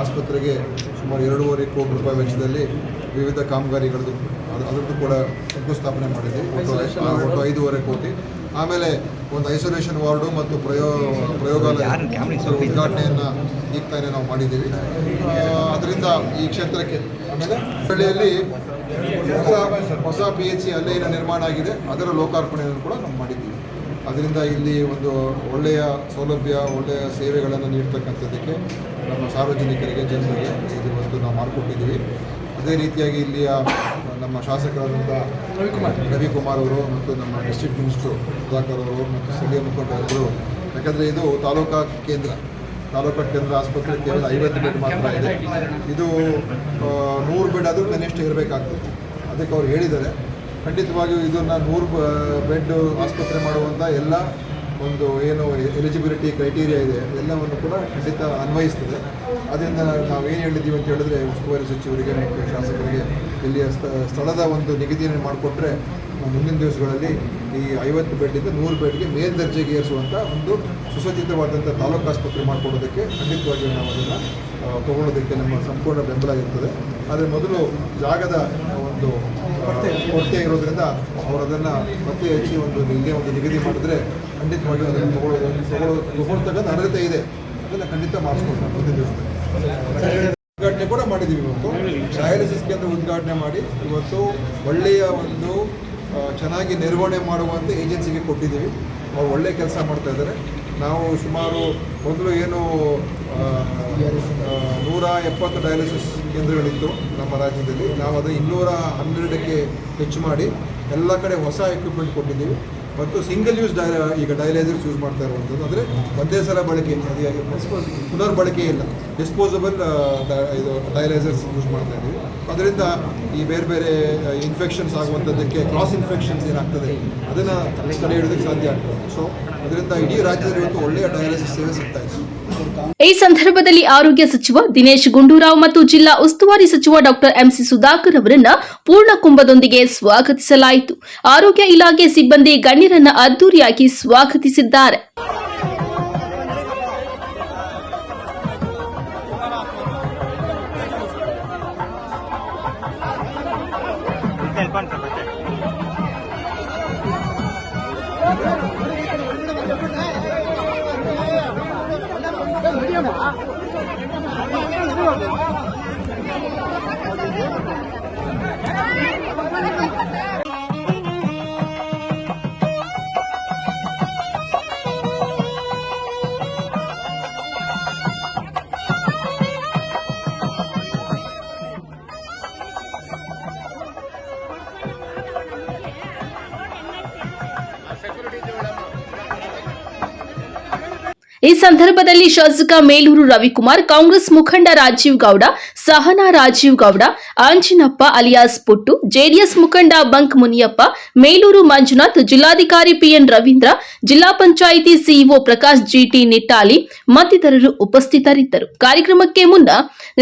ಆಸ್ಪತ್ರೆಗೆ ಸುಮಾರು 2.5 ಕೋಟಿ ರೂಪಾಯಿ ವೆಚ್ಚದಲ್ಲಿ ವಿವಿಧ ಕಾಮಗಾರಿಗಳದ್ದು ಅದರದ್ದು ಕೂಡ ಶಂಕುಸ್ಥಾಪನೆ ಮಾಡಿದ್ದೀವಿ. ಒಟ್ಟು 5.5 ಕೋಟಿ. ಆಮೇಲೆ ಒಂದು ಐಸೋಲೇಷನ್ ವಾರ್ಡು ಮತ್ತು ಪ್ರಯೋಗಾಲಯ ಉದ್ಘಾಟನೆಯನ್ನು ಈಗ ತಾನೇ ನಾವು ಮಾಡಿದ್ದೀವಿ. ಅದರಿಂದ ಈ ಕ್ಷೇತ್ರಕ್ಕೆ ಆಮೇಲೆ ಹಳ್ಳಿಯಲ್ಲಿ ಹೊಸ PHC ಅಲ್ಲೇ ನಿರ್ಮಾಣ ಆಗಿದೆ, ಅದರ ಲೋಕಾರ್ಪಣೆಯನ್ನು ಕೂಡ ನಾವು ಮಾಡಿದ್ದೀವಿ. ಅದರಿಂದ ಇಲ್ಲಿ ಒಂದು ಒಳ್ಳೆಯ ಸೌಲಭ್ಯ, ಒಳ್ಳೆಯ ಸೇವೆಗಳನ್ನು ನೀಡ್ತಕ್ಕಂಥದ್ದಕ್ಕೆ ನಮ್ಮ ಸಾರ್ವಜನಿಕರಿಗೆ, ಜನರಿಗೆ ಇದು ನಾವು ಮಾಡಿಕೊಟ್ಟಿದ್ದೀವಿ. ಅದೇ ರೀತಿಯಾಗಿ ಇಲ್ಲಿಯ ನಮ್ಮ ಶಾಸಕರಾದಂಥ ರವಿಕುಮಾರ್ ಅವರು ಮತ್ತು ನಮ್ಮ ಡಿಸ್ಟ್ರಿಕ್ಟ್ ಮಿನಿಸ್ಟ್ರು ಸುಧಾಕರ್ ಅವರು ಮತ್ತು ಸ್ಥಳೀಯ ಮುಖಂಡರು, ಯಾಕಂದರೆ ಇದು ತಾಲೂಕಾ ಕೇಂದ್ರ ಆಸ್ಪತ್ರೆ ಕೇವಲ 50 ಬೆಡ್ ಮಾತ್ರ ಇದೆ. ಇದು 100 ಬೆಡ್ ಅದು ಕನಿಷ್ಠ ಇರಬೇಕಾಗ್ತದೆ. ಅದಕ್ಕೆ ಅವ್ರು ಹೇಳಿದ್ದಾರೆ. ಖಂಡಿತವಾಗಿಯೂ ಇದನ್ನು 100 ಬೆಡ್ ಆಸ್ಪತ್ರೆ ಮಾಡುವಂಥ ಎಲ್ಲ ಒಂದು ಏನು ಎಲಿಜಿಬಿಲಿಟಿ ಕ್ರೈಟೀರಿಯಾ ಇದೆ ಎಲ್ಲವನ್ನು ಕೂಡ ಖಂಡಿತ ಅನ್ವಯಿಸ್ತದೆ. ಅದರಿಂದ ನಾವೇನು ಹೇಳಿದ್ದೀವಿ ಅಂತ ಹೇಳಿದ್ರೆ ಉಸ್ತುವಾರಿ ಸಚಿವರಿಗೆ ಮತ್ತು ಶಾಸಕರಿಗೆ ಇಲ್ಲಿಯ ಸ್ಥಳದ ಒಂದು ನಿಗದಿಯನ್ನು ಮಾಡಿಕೊಟ್ರೆ ಮುಂದಿನ ದಿವಸಗಳಲ್ಲಿ ಈ 50 ಬೆಡ್ಡಿಂದ 100 ಬೆಡ್ಗೆ ಮೇಲ್ದರ್ಜೆಗೆ ಏರಿಸುವಂಥ ಒಂದು ಸುಸಜ್ಜಿತವಾದಂಥ ತಾಲೂಕು ಆಸ್ಪತ್ರೆ ಮಾಡಿಕೊಡೋದಕ್ಕೆ ಖಂಡಿತವಾಗಿಯೂ ನಾವು ಅದನ್ನು ತಗೊಳ್ಳೋದಕ್ಕೆ ನಮ್ಮ ಸಂಪೂರ್ಣ ಬೆಂಬಲ ಇರ್ತದೆ. ಆದರೆ ಮೊದಲು ಜಾಗದ ಒಂದು ಕೊರತೆ ಇರೋದ್ರಿಂದ ಅವರು ಅದನ್ನು ಮತ್ತೆ ಹೆಚ್ಚಿ ಇಲ್ಲೇ ಒಂದು ನಿಗದಿ ಮಾಡಿದ್ರೆ ಖಂಡಿತವಾಗಿಯೂ ಅದನ್ನು ತಗೊಳ್ತಕ್ಕಂಥ ಅರ್ಹತೆ ಇದೆ. ಅದನ್ನು ಖಂಡಿತ ಮಾಡಿಸ್ಕೊಳ್ತಾರೆ ಮುಂದಿನ ದಿವಸದಲ್ಲಿ. ಉದ್ಘಾಟನೆ ಕೂಡ ಮಾಡಿದ್ದೀವಿ. ಇವತ್ತು ಡಯಾಲಿಸಿಸ್ ಕೇಂದ್ರ ಉದ್ಘಾಟನೆ ಮಾಡಿ ಇವತ್ತು ಒಳ್ಳೆಯ ಒಂದು ಚೆನ್ನಾಗಿ ನಿರ್ವಹಣೆ ಮಾಡುವಂಥ ಏಜೆನ್ಸಿಗೆ ಕೊಟ್ಟಿದ್ದೀವಿ. ಅವ್ರು ಒಳ್ಳೆಯ ಕೆಲಸ ಮಾಡ್ತಾ ಇದ್ದಾರೆ. ನಾವು ಸುಮಾರು ಮೊದಲು ಏನು 170 ಡಯಾಲಿಸಿಸ್ ಕೇಂದ್ರಗಳಿತ್ತು ನಮ್ಮ ರಾಜ್ಯದಲ್ಲಿ, ನಾವು ಅದು 212ಕ್ಕೆ ಹೆಚ್ಚು ಮಾಡಿ ಎಲ್ಲ ಕಡೆ ಹೊಸ ಎಕ್ವಿಪ್ಮೆಂಟ್ ಕೊಟ್ಟಿದ್ದೀವಿ. ಮತ್ತು ಸಿಂಗಲ್ ಯೂಸ್ ಈಗ ಡಯಾಲೈಸರ್ಸ್ ಯೂಸ್ ಮಾಡ್ತಾ ಇರುವಂಥದ್ದು, ಅಂದರೆ ಒಂದೇ ಸಲ ಬಳಕೆ, ಪುನರ್ಬಳಕೆ ಇಲ್ಲ, ಡಿಸ್ಪೋಸಬಲ್ ಇದು ಡಯಾಲೈಸರ್ಸ್ ಯೂಸ್ ಮಾಡ್ತಾ ಇದ್ದೀವಿ. ಅದರಿಂದ ಈ ಬೇರೆ ಬೇರೆ ಇನ್ಫೆಕ್ಷನ್ಸ್ ಆಗುವಂಥದ್ದಕ್ಕೆ, ಕ್ರಾಸ್ ಇನ್ಫೆಕ್ಷನ್ಸ್ ಏನಾಗ್ತದೆ ಅದನ್ನು ತಡೆ ಹಿಡಿಯೋದಕ್ಕೆ ಸಾಧ್ಯ ಆಗ್ತದೆ. ಸೊ ಅದರಿಂದ ಇಡೀ ರಾಜ್ಯದಲ್ಲಿ ಇವತ್ತು ಒಳ್ಳೆಯ ಡಯಾಲಿಸಿಸ್ ಸೇವೆ ಸಿಗ್ತಾ ಇದೆ. ಈ ಸಂದರ್ಭದಲ್ಲಿ ಆರೋಗ್ಯ ಸಚಿವ ದಿನೇಶ್ ಗುಂಡೂರಾವ್ ಮತ್ತು ಜಿಲ್ಲಾ ಉಸ್ತುವಾರಿ ಸಚಿವ ಡಾಕ್ಟರ್ ಎಂಸಿ ಸುಧಾಕರ್ ಅವರನ್ನ ಪೂರ್ಣ ಕುಂಭದೊಂದಿಗೆ ಸ್ವಾಗತಿಸಲಾಯಿತು. ಆರೋಗ್ಯ ಇಲಾಖೆ ಸಿಬ್ಬಂದಿ ಗಣ್ಯರನ್ನ ಅದ್ದೂರಿಯಾಗಿ ಸ್ವಾಗತಿಸಿದ್ದಾರೆ. ಈ ಸಂದರ್ಭದಲ್ಲಿ ಶಾಸಕ ಮೇಲೂರು ರವಿಕುಮಾರ್, ಕಾಂಗ್ರೆಸ್ ಮುಖಂಡ ರಾಜೀವ್ ಗೌಡ, ಸಹನಾ ರಾಜೀವ್ ಗೌಡ, ಆಂಜಿನಪ್ಪ ಅಲಿಯಾಸ್ ಪುಟ್ಟು, ಜೆಡಿಎಸ್ ಮುಖಂಡ ಬಂಕ್ ಮುನಿಯಪ್ಪ, ಮೇಲೂರು ಮಂಜುನಾಥ್, ಜಿಲ್ಲಾಧಿಕಾರಿ ಪಿಎನ್ ರವೀಂದ್ರ, ಜಿಲ್ಲಾ ಪಂಚಾಯಿತಿ ಸಿಇಒ ಪ್ರಕಾಶ್ ಜಿಟಿ ನಿಟ್ಟಾಲಿ ಮತ್ತಿತರರು ಉಪಸ್ಥಿತರಿದ್ದರು. ಕಾರ್ಯಕ್ರಮಕ್ಕೆ ಮುನ್ನ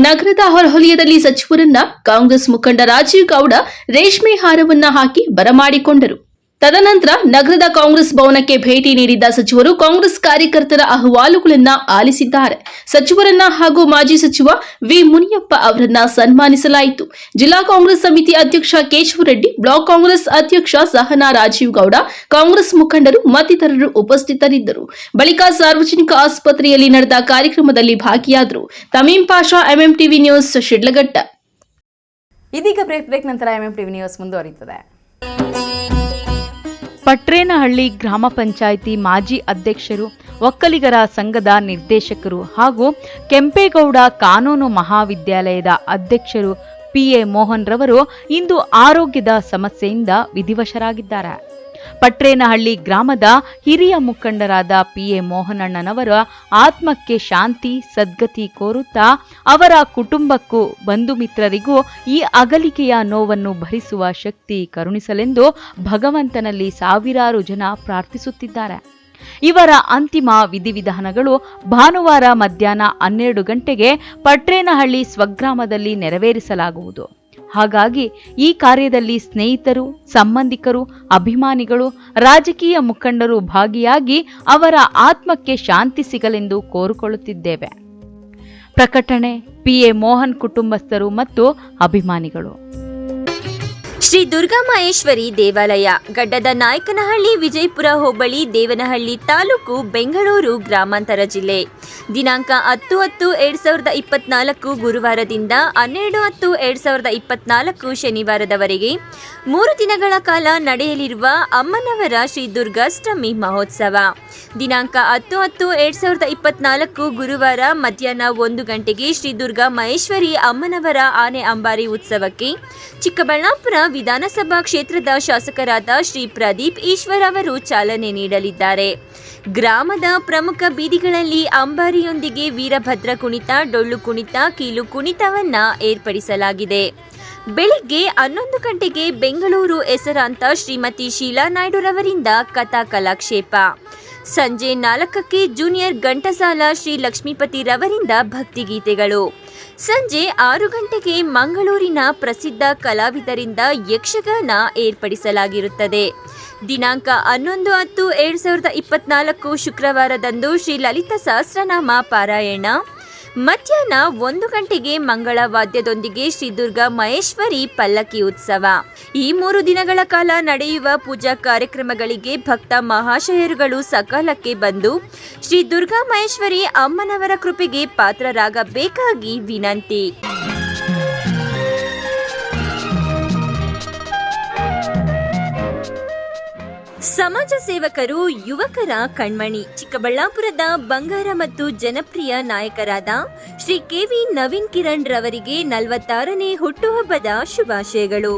ನಗರದ ಹೊರವಲಯದಲ್ಲಿ ಸಚಿವರನ್ನ ಕಾಂಗ್ರೆಸ್ ಮುಖಂಡ ರಾಜೀವ್ ಗೌಡ ರೇಷ್ಮೆ ಹಾರವನ್ನ ಹಾಕಿ ಬರಮಾಡಿಕೊಂಡರು. ತದನಂತರ ನಗರದ ಕಾಂಗ್ರೆಸ್ ಭವನಕ್ಕೆ ಭೇಟಿ ನೀಡಿದ್ದ ಸಚಿವರು ಕಾಂಗ್ರೆಸ್ ಕಾರ್ಯಕರ್ತರ ಅಹವಾಲುಗಳನ್ನು ಆಲಿಸಿದ್ದಾರೆ. ಸಚಿವರನ್ನ ಹಾಗೂ ಮಾಜಿ ಸಚಿವ ವಿ ಮುನಿಯಪ್ಪ ಅವರನ್ನ ಸನ್ಮಾನಿಸಲಾಯಿತು. ಜಿಲ್ಲಾ ಕಾಂಗ್ರೆಸ್ ಸಮಿತಿ ಅಧ್ಯಕ್ಷ ಕೇಶವರೆಡ್ಡಿ, ಬ್ಲಾಕ್ ಕಾಂಗ್ರೆಸ್ ಅಧ್ಯಕ್ಷ ಸಹನಾ ರಾಜೀವ್ ಗೌಡ, ಕಾಂಗ್ರೆಸ್ ಮುಖಂಡರು ಮತ್ತಿತರರು ಉಪಸ್ಥಿತರಿದ್ದರು. ಬಳಿಕ ಸಾರ್ವಜನಿಕ ಆಸ್ಪತ್ರೆಯಲ್ಲಿ ನಡೆದ ಕಾರ್ಯಕ್ರಮದಲ್ಲಿ ಭಾಗಿಯಾದರು. ತಮೀಂ ಪಾಷಾ, ಎಂಎಂಟಿವಿ ನ್ಯೂಸ್, ಶಿಡ್ಲಘಟ್ಟ. ಇದೀಗ ಬ್ರೇಕ್ ನಂತರ ಎಂಎಂಟಿವಿ ನ್ಯೂಸ್ ಮುಂದುವರಿಯುತ್ತದೆ. ಪಟ್ರೇನಹಳ್ಳಿ ಗ್ರಾಮ ಪಂಚಾಯಿತಿ ಮಾಜಿ ಅಧ್ಯಕ್ಷರು, ಒಕ್ಕಲಿಗರ ಸಂಘದ ನಿರ್ದೇಶಕರು ಹಾಗೂ ಕೆಂಪೇಗೌಡ ಕಾನೂನು ಮಹಾವಿದ್ಯಾಲಯದ ಅಧ್ಯಕ್ಷರು ಪಿಎ ಮೋಹನ್ ರವರು ಇಂದು ಆರೋಗ್ಯದ ಸಮಸ್ಯೆಯಿಂದ ವಿಧಿವಶರಾಗಿದ್ದಾರೆ. ಪಟ್ರೇನಹಳ್ಳಿ ಗ್ರಾಮದ ಹಿರಿಯ ಮುಖಂಡರಾದ ಪಿಎ ಮೋಹನಣ್ಣನವರ ಆತ್ಮಕ್ಕೆ ಶಾಂತಿ ಸದ್ಗತಿ ಕೋರುತ್ತಾ ಅವರ ಕುಟುಂಬಕ್ಕೂ ಬಂಧು ಮಿತ್ರರಿಗೂ ಈ ಅಗಲಿಕೆಯ ನೋವನ್ನು ಭರಿಸುವ ಶಕ್ತಿ ಕರುಣಿಸಲೆಂದು ಭಗವಂತನಲ್ಲಿ ಸಾವಿರಾರು ಜನ ಪ್ರಾರ್ಥಿಸುತ್ತಿದ್ದಾರೆ. ಇವರ ಅಂತಿಮ ವಿಧಿವಿಧಾನಗಳು ಭಾನುವಾರ ಮಧ್ಯಾಹ್ನ 12 ಗಂಟೆಗೆ ಪಟ್ರೇನಹಳ್ಳಿ ಸ್ವಗ್ರಾಮದಲ್ಲಿ ನೆರವೇರಿಸಲಾಗುವುದು. ಹಾಗಾಗಿ ಈ ಕಾರ್ಯದಲ್ಲಿ ಸ್ನೇಹಿತರು, ಸಂಬಂಧಿಕರು, ಅಭಿಮಾನಿಗಳು, ರಾಜಕೀಯ ಮುಖಂಡರು ಭಾಗಿಯಾಗಿ ಅವರ ಆತ್ಮಕ್ಕೆ ಶಾಂತಿ ಸಿಗಲೆಂದು ಕೋರಿಕೊಳ್ಳುತ್ತಿದ್ದೇವೆ. ಪ್ರಕಟಣೆ ಪಿಎ ಮೋಹನ್ ಕುಟುಂಬಸ್ಥರು ಮತ್ತು ಅಭಿಮಾನಿಗಳು. ಶ್ರೀ ದುರ್ಗಾಮಹೇಶ್ವರಿ ದೇವಾಲಯ, ಗಡ್ಡದ ನಾಯಕನಹಳ್ಳಿ, ವಿಜಯಪುರ ಹೋಬಳಿ, ದೇವನಹಳ್ಳಿ ತಾಲೂಕು, ಬೆಂಗಳೂರು ಗ್ರಾಮಾಂತರ ಜಿಲ್ಲೆ. ದಿನಾಂಕ 10/10/2024 ಗುರುವಾರದಿಂದ 12/10/2024 ಶನಿವಾರದವರೆಗೆ 3 ದಿನಗಳ ಕಾಲ ನಡೆಯಲಿರುವ ಅಮ್ಮನವರ ಶ್ರೀ ದುರ್ಗಾಷ್ಟಮಿ ಮಹೋತ್ಸವ. ದಿನಾಂಕ 10/10/2024 ಗುರುವಾರ ಮಧ್ಯಾಹ್ನ 1 ಗಂಟೆಗೆ ಶ್ರೀ ದುರ್ಗಾ ಮಹೇಶ್ವರಿ ಅಮ್ಮನವರ ಆನೆ ಅಂಬಾರಿ ಉತ್ಸವಕ್ಕೆ ಚಿಕ್ಕಬಳ್ಳಾಪುರ ವಿಧಾನಸಭಾ ಕ್ಷೇತ್ರದ ಶಾಸಕರಾದ ಶ್ರೀ ಪ್ರದೀಪ್ ಈಶ್ವರ್ ಅವರು ಚಾಲನೆ ನೀಡಲಿದ್ದಾರೆ. ಗ್ರಾಮದ ಪ್ರಮುಖ ಬೀದಿಗಳಲ್ಲಿ ಅಂಬಾರಿಯೊಂದಿಗೆ ವೀರಭದ್ರ ಕುಣಿತ, ಡೊಳ್ಳು ಕುಣಿತ, ಕೀಲು ಕುಣಿತವನ್ನ ಏರ್ಪಡಿಸಲಾಗಿದೆ. ಬೆಳಿಗ್ಗೆ 11 ಗಂಟೆಗೆ ಬೆಂಗಳೂರು ಹೆಸರಾಂತ ಶ್ರೀಮತಿ ಶೀಲಾ ನಾಯ್ಡುರವರಿಂದ ಕಥಾ ಕಲಾಕ್ಷೇಪ. ಸಂಜೆ 4ಕ್ಕೆ ಜೂನಿಯರ್ ಘಂಟಸಾಲ ಶ್ರೀ ಲಕ್ಷ್ಮೀಪತಿ ರವರಿಂದ ಭಕ್ತಿಗೀತೆಗಳು. ಸಂಜೆ 6 ಗಂಟೆಗೆ ಮಂಗಳೂರಿನ ಪ್ರಸಿದ್ಧ ಕಲಾವಿದರಿಂದ ಯಕ್ಷಗಾನ ಏರ್ಪಡಿಸಲಾಗಿರುತ್ತದೆ. ದಿನಾಂಕ 11/10/2024 ಶುಕ್ರವಾರದಂದು ಶ್ರೀ ಲಲಿತಾ ಸಹಸ್ರನಾಮ ಪಾರಾಯಣ. ಮಧ್ಯಾಹ್ನ 1 ಗಂಟೆಗೆ ಮಂಗಳ ವಾದ್ಯದೊಂದಿಗೆ ಶ್ರೀ ದುರ್ಗಾ ಮಹೇಶ್ವರಿ ಪಲ್ಲಕ್ಕಿ ಉತ್ಸವ. ಈ 3 ದಿನಗಳ ಕಾಲ ನಡೆಯುವ ಪೂಜಾ ಕಾರ್ಯಕ್ರಮಗಳಿಗೆ ಭಕ್ತ ಮಹಾಶಯರುಗಳು ಸಕಾಲಕ್ಕೆ ಬಂದು ಶ್ರೀ ದುರ್ಗಾ ಮಹೇಶ್ವರಿ ಅಮ್ಮನವರ ಕೃಪೆಗೆ ಪಾತ್ರರಾಗಬೇಕಾಗಿ ವಿನಂತಿ. ಸಮಾಜ ಸೇವಕರು ಯುವಕರ ಕಣ್ಮಣಿ. ಚಿಕ್ಕಬಳ್ಳಾಪುರದ ಬಂಗಾರ ಮತ್ತು ಜನಪ್ರಿಯ ನಾಯಕರಾದ ಶ್ರೀ ಕೆವಿ ನವೀನ್ ಕಿರಣ್ ರವರಿಗೆ 46ನೇ ಹುಟ್ಟುಹಬ್ಬದ ಶುಭಾಶಯಗಳು.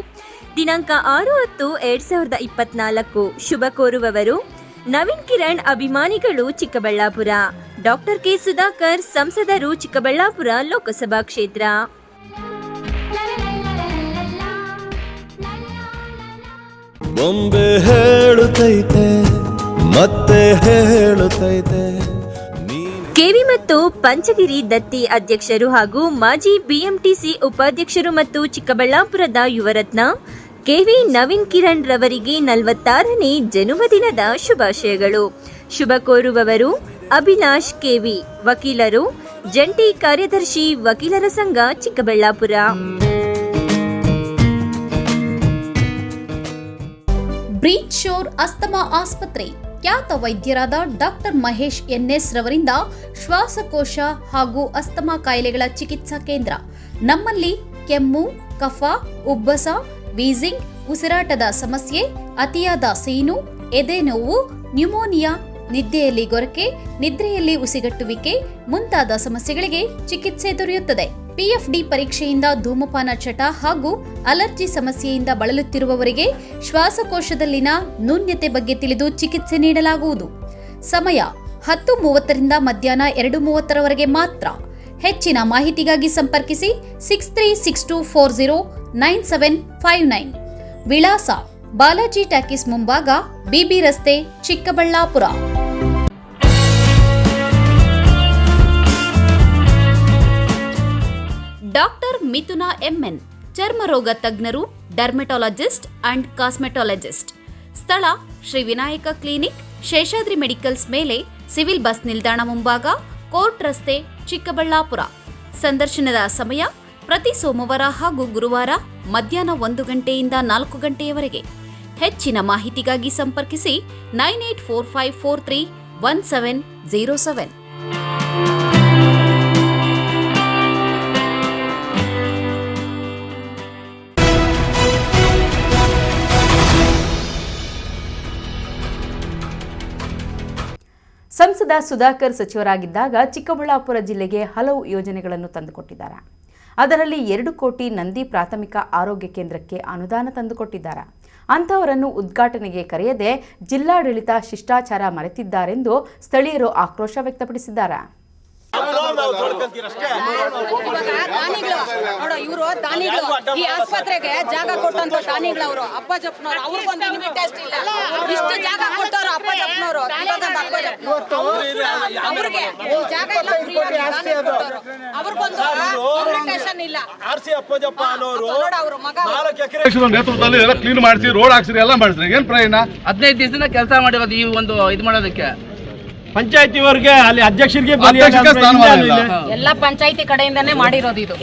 ದಿನಾಂಕ 6/10/2024 ಶುಭ ಕೋರುವವರು ನವೀನ್ ಕಿರಣ್ ಅಭಿಮಾನಿಗಳು ಚಿಕ್ಕಬಳ್ಳಾಪುರ. ಡಾಕ್ಟರ್ ಕೆ ಸುಧಾಕರ್ ಸಂಸದರು ಚಿಕ್ಕಬಳ್ಳಾಪುರ ಲೋಕಸಭಾ ಕ್ಷೇತ್ರ. ಬೊಂಬೆ ಹೇಳುತ್ತೈತೆ ಮತ್ತೆ ಹೇಳುತ್ತೈತೆ. ಕೆವಿ ಮತ್ತು ಪಂಚಗಿರಿ ದತ್ತಿ ಅಧ್ಯಕ್ಷರು ಹಾಗೂ ಮಾಜಿ ಬಿಎಂಟಿಸಿ ಉಪಾಧ್ಯಕ್ಷರು ಮತ್ತು ಚಿಕ್ಕಬಳ್ಳಾಪುರದ ಯುವರತ್ನ ಕೆವಿ ನವೀನ್ ಕಿರಣ್ ರವರಿಗೆ 46ನೇ ಜನ್ಮದಿನದ ಶುಭಾಶಯಗಳು. ಶುಭ ಕೋರುವವರು ಅಭಿಲಾಷ್ ಕೆವಿ, ವಕೀಲರು, ಜಂಟಿ ಕಾರ್ಯದರ್ಶಿ, ವಕೀಲರ ಸಂಘ, ಚಿಕ್ಕಬಳ್ಳಾಪುರ. ಬ್ರೀಚ್ ಶೋರ್ ಅಸ್ತಮಾ ಆಸ್ಪತ್ರೆ ಖ್ಯಾತ ವೈದ್ಯರಾದ ಡಾಕ್ಟರ್ ಮಹೇಶ್ ಎನ್ಎಸ್ ರವರಿಂದ ಶ್ವಾಸಕೋಶ ಹಾಗೂ ಅಸ್ತಮಾ ಕಾಯಿಲೆಗಳ ಚಿಕಿತ್ಸಾ ಕೇಂದ್ರ. ನಮ್ಮಲ್ಲಿ ಕೆಮ್ಮು, ಕಫ, ಉಬ್ಬಸ, ವೀಸಿಂಗ್, ಉಸಿರಾಟದ ಸಮಸ್ಯೆ, ಅತಿಯಾದ ಸೀನು, ಎದೆ ನೋವು, ನ್ಯೂಮೋನಿಯಾ, ನಿದ್ದೆಯಲ್ಲಿ ಗೊರಕೆ, ನಿದ್ರೆಯಲ್ಲಿ ಉಸಿಗಟ್ಟುವಿಕೆ ಮುಂತಾದ ಸಮಸ್ಯೆಗಳಿಗೆ ಚಿಕಿತ್ಸೆ ದೊರೆಯುತ್ತದೆ. ಪಿಎಫ್ಡಿ ಪರೀಕ್ಷೆಯಿಂದ ಧೂಮಪಾನ ಚಟ ಹಾಗೂ ಅಲರ್ಜಿ ಸಮಸ್ಯೆಯಿಂದ ಬಳಲುತ್ತಿರುವವರಿಗೆ ಶ್ವಾಸಕೋಶದಲ್ಲಿನ ನ್ಯೂನ್ಯತೆ ಬಗ್ಗೆ ತಿಳಿದು ಚಿಕಿತ್ಸೆ ನೀಡಲಾಗುವುದು. ಸಮಯ 10:30ರಿಂದ ಮಧ್ಯಾಹ್ನ 2:30ರವರೆಗೆ ಮಾತ್ರ. ಹೆಚ್ಚಿನ ಮಾಹಿತಿಗಾಗಿ ಸಂಪರ್ಕಿಸಿ 6362409759. ವಿಳಾಸ ಬಾಲಾಜಿ ಟಾಕೀಸ್ ಮುಂಭಾಗ, ಬಿಬಿ ರಸ್ತೆ, ಚಿಕ್ಕಬಳ್ಳಾಪುರ. ಡಾಕ್ಟರ್ ಮಿಥುನಾ ಎಂಎನ್, ಚರ್ಮರೋಗ ತಜ್ಞರು, ಡರ್ಮೆಟಾಲಜಿಸ್ಟ್ ಅಂಡ್ ಕಾಸ್ಮೆಟಾಲಜಿಸ್ಟ್. ಸ್ಥಳ ಶ್ರೀ ವಿನಾಯಕ ಕ್ಲಿನಿಕ್, ಶೇಷಾದ್ರಿ ಮೆಡಿಕಲ್ಸ್ ಮೇಲೆ, ಸಿವಿಲ್ ಬಸ್ ನಿಲ್ದಾಣ ಮುಂಭಾಗ, ಕೋರ್ಟ್ ರಸ್ತೆ, ಚಿಕ್ಕಬಳ್ಳಾಪುರ. ಸಂದರ್ಶನದ ಸಮಯ ಪ್ರತಿ ಸೋಮವಾರ ಹಾಗೂ ಗುರುವಾರ ಮಧ್ಯಾಹ್ನ 1 ಗಂಟೆಯಿಂದ 4 ಗಂಟೆಯವರೆಗೆ. ಹೆಚ್ಚಿನ ಮಾಹಿತಿಗಾಗಿ ಸಂಪರ್ಕಿಸಿ 9845431707. ಸಂಸದ ಸುಧಾಕರ್ ಸಚಿವರಾಗಿದ್ದಾಗ ಚಿಕ್ಕಬಳ್ಳಾಪುರ ಜಿಲ್ಲೆಗೆ ಹಲವು ಯೋಜನೆಗಳನ್ನು ತಂದುಕೊಟ್ಟಿದ್ದಾರೆ. ಅದರಲ್ಲಿ 2 ಕೋಟಿ ನಂದಿ ಪ್ರಾಥಮಿಕ ಆರೋಗ್ಯ ಕೇಂದ್ರಕ್ಕೆ ಅನುದಾನ ತಂದುಕೊಟ್ಟಿದ್ದಾರೆ. ಅಂಥವರನ್ನು ಉದ್ಘಾಟನೆಗೆ ಕರೆಯದೆ ಜಿಲ್ಲಾಡಳಿತ ಶಿಷ್ಟಾಚಾರ ಮರೆತಿದ್ದಾರೆಂದು ಸ್ಥಳೀಯರು ಆಕ್ರೋಶ ವ್ಯಕ್ತಪಡಿಸಿದ್ದಾರೆ. ಇವರು ದಾನಿಗಳು ಈ ಆಸ್ಪತ್ರೆಗೆ ಜಾಗ ಕೊಟ್ಟಂತ ದಾನಿಗಳು ಅವರು ಅಪ್ಪಜಪ್ಪನವರು ಅವ್ರಿಗೊಂದು ಇನ್ವಿಟೇಷನ್ ಇಲ್ಲ. ಇಷ್ಟು ಜಾಗ ಕೊಟ್ಟವರು ಅಪ್ಪಜಪ್ಪನವರು ಅವ್ರಿಗೆ ಜಾಗ ಇಲ್ಲ, ಅವ್ರಿಗೊಂದು ಇನ್ವಿಟೇಷನ್ ಇಲ್ಲ. ಅಪ್ಪಜಪ್ಪ ಅನ್ನೋರು ಅವ್ರ ಮಗ ನೇತೃತ್ವದಲ್ಲಿ ಎಲ್ಲ ಕ್ಲೀನ್ ಮಾಡಿಸಿ ರೋಡ್ ಹಾಕ್ಸಿರಿ ಎಲ್ಲ ಮಾಡಿಸ್ರಿ. ಏನ್ ಪ್ರಯೋಜನ? 15 ದಿವಸದಿಂದ ಕೆಲಸ ಮಾಡಿರೋದು ಈ ಒಂದು ಇದು ಮಾಡೋದಕ್ಕೆ. ಪಂಚಾಯತಿವರೆಗೆ ಅಲ್ಲಿ ಅಧ್ಯಕ್ಷರಿಗೆ ಎಲ್ಲ ಪಂಚಾಯತಿ ಕಡೆಯಿಂದಾನೇ ಮಾಡಿರೋದು ಇದು.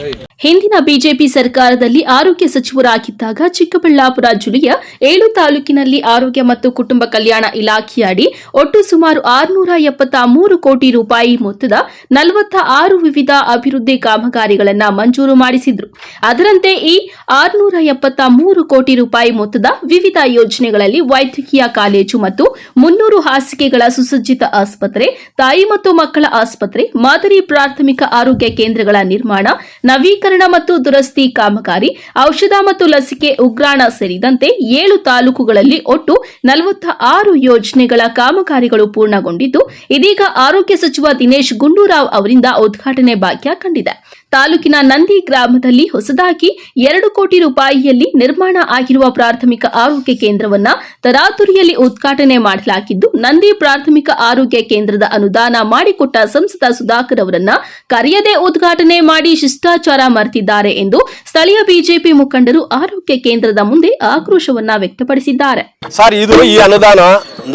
ಹಿಂದಿನ ಬಿಜೆಪಿ ಸರ್ಕಾರದಲ್ಲಿ ಆರೋಗ್ಯ ಸಚಿವರಾಗಿದ್ದಾಗ ಚಿಕ್ಕಬಳ್ಳಾಪುರ ಜಿಲ್ಲೆಯ 7 ತಾಲೂಕಿನಲ್ಲಿ ಆರೋಗ್ಯ ಮತ್ತು ಕುಟುಂಬ ಕಲ್ಯಾಣ ಇಲಾಖೆಯಡಿ ಒಟ್ಟು ಸುಮಾರು 673 ಕೋಟಿ ರೂಪಾಯಿ ಮೊತ್ತದ 46 ವಿವಿಧ ಅಭಿವೃದ್ಧಿ ಕಾಮಗಾರಿಗಳನ್ನು ಮಂಜೂರು ಮಾಡಿಸಿದ್ರು. ಅದರಂತೆ ಈ 673 ಕೋಟಿ ರೂಪಾಯಿ ಮೊತ್ತದ ವಿವಿಧ ಯೋಜನೆಗಳಲ್ಲಿ ವೈದ್ಯಕೀಯ ಕಾಲೇಜು ಮತ್ತು 300 ಹಾಸಿಗೆಗಳ ಸುಸಜ್ಜಿತ ಆಸ್ಪತ್ರೆ, ತಾಯಿ ಮತ್ತು ಮಕ್ಕಳ ಆಸ್ಪತ್ರೆ, ಮಾದರಿ ಪ್ರಾಥಮಿಕ ಆರೋಗ್ಯ ಕೇಂದ್ರಗಳ ನಿರ್ಮಾಣ, ನವೀಕರಣ ಮತ್ತು ದುರಸ್ತಿ ಕಾಮಗಾರಿ, ಔಷಧ ಮತ್ತು ಲಸಿಕೆ ಉಗ್ರಾಣ ಸೇರಿದಂತೆ 7 ತಾಲೂಕುಗಳಲ್ಲಿ ಒಟ್ಟು 46 ಯೋಜನೆಗಳ ಕಾಮಗಾರಿಗಳು ಪೂರ್ಣಗೊಂಡಿದ್ದು, ಇದೀಗ ಆರೋಗ್ಯ ಸಚಿವ ದಿನೇಶ್ ಗುಂಡೂರಾವ್ ಅವರಿಂದ ಉದ್ಘಾಟನೆ ಭಾಗ್ಯ ಕಂಡಿದೆ. ತಾಲೂಕಿನ ನಂದಿ ಗ್ರಾಮದಲ್ಲಿ ಹೊಸದಾಗಿ 2 ಕೋಟಿ ರೂಪಾಯಿಯಲ್ಲಿ ನಿರ್ಮಾಣ ಆಗಿರುವ ಪ್ರಾಥಮಿಕ ಆರೋಗ್ಯ ಕೇಂದ್ರವನ್ನ ತರಾತುರಿಯಲ್ಲಿ ಉದ್ಘಾಟನೆ ಮಾಡಲಾಗಿದ್ದು, ನಂದಿ ಪ್ರಾಥಮಿಕ ಆರೋಗ್ಯ ಕೇಂದ್ರದ ಅನುದಾನ ಮಾಡಿಕೊಟ್ಟ ಸಂಸದ ಸುಧಾಕರ್ ಅವರನ್ನ ಕರೆಯದೆ ಉದ್ಘಾಟನೆ ಮಾಡಿ ಶಿಷ್ಟಾಚಾರ ಮರೆತಿದ್ದಾರೆ ಎಂದು ಸ್ಥಳೀಯ ಬಿಜೆಪಿ ಮುಖಂಡರು ಆರೋಗ್ಯ ಕೇಂದ್ರದ ಮುಂದೆ ಆಕ್ರೋಶವನ್ನ ವ್ಯಕ್ತಪಡಿಸಿದ್ದಾರೆ. ಸರ್, ಇದು ಈ ಅನುದಾನ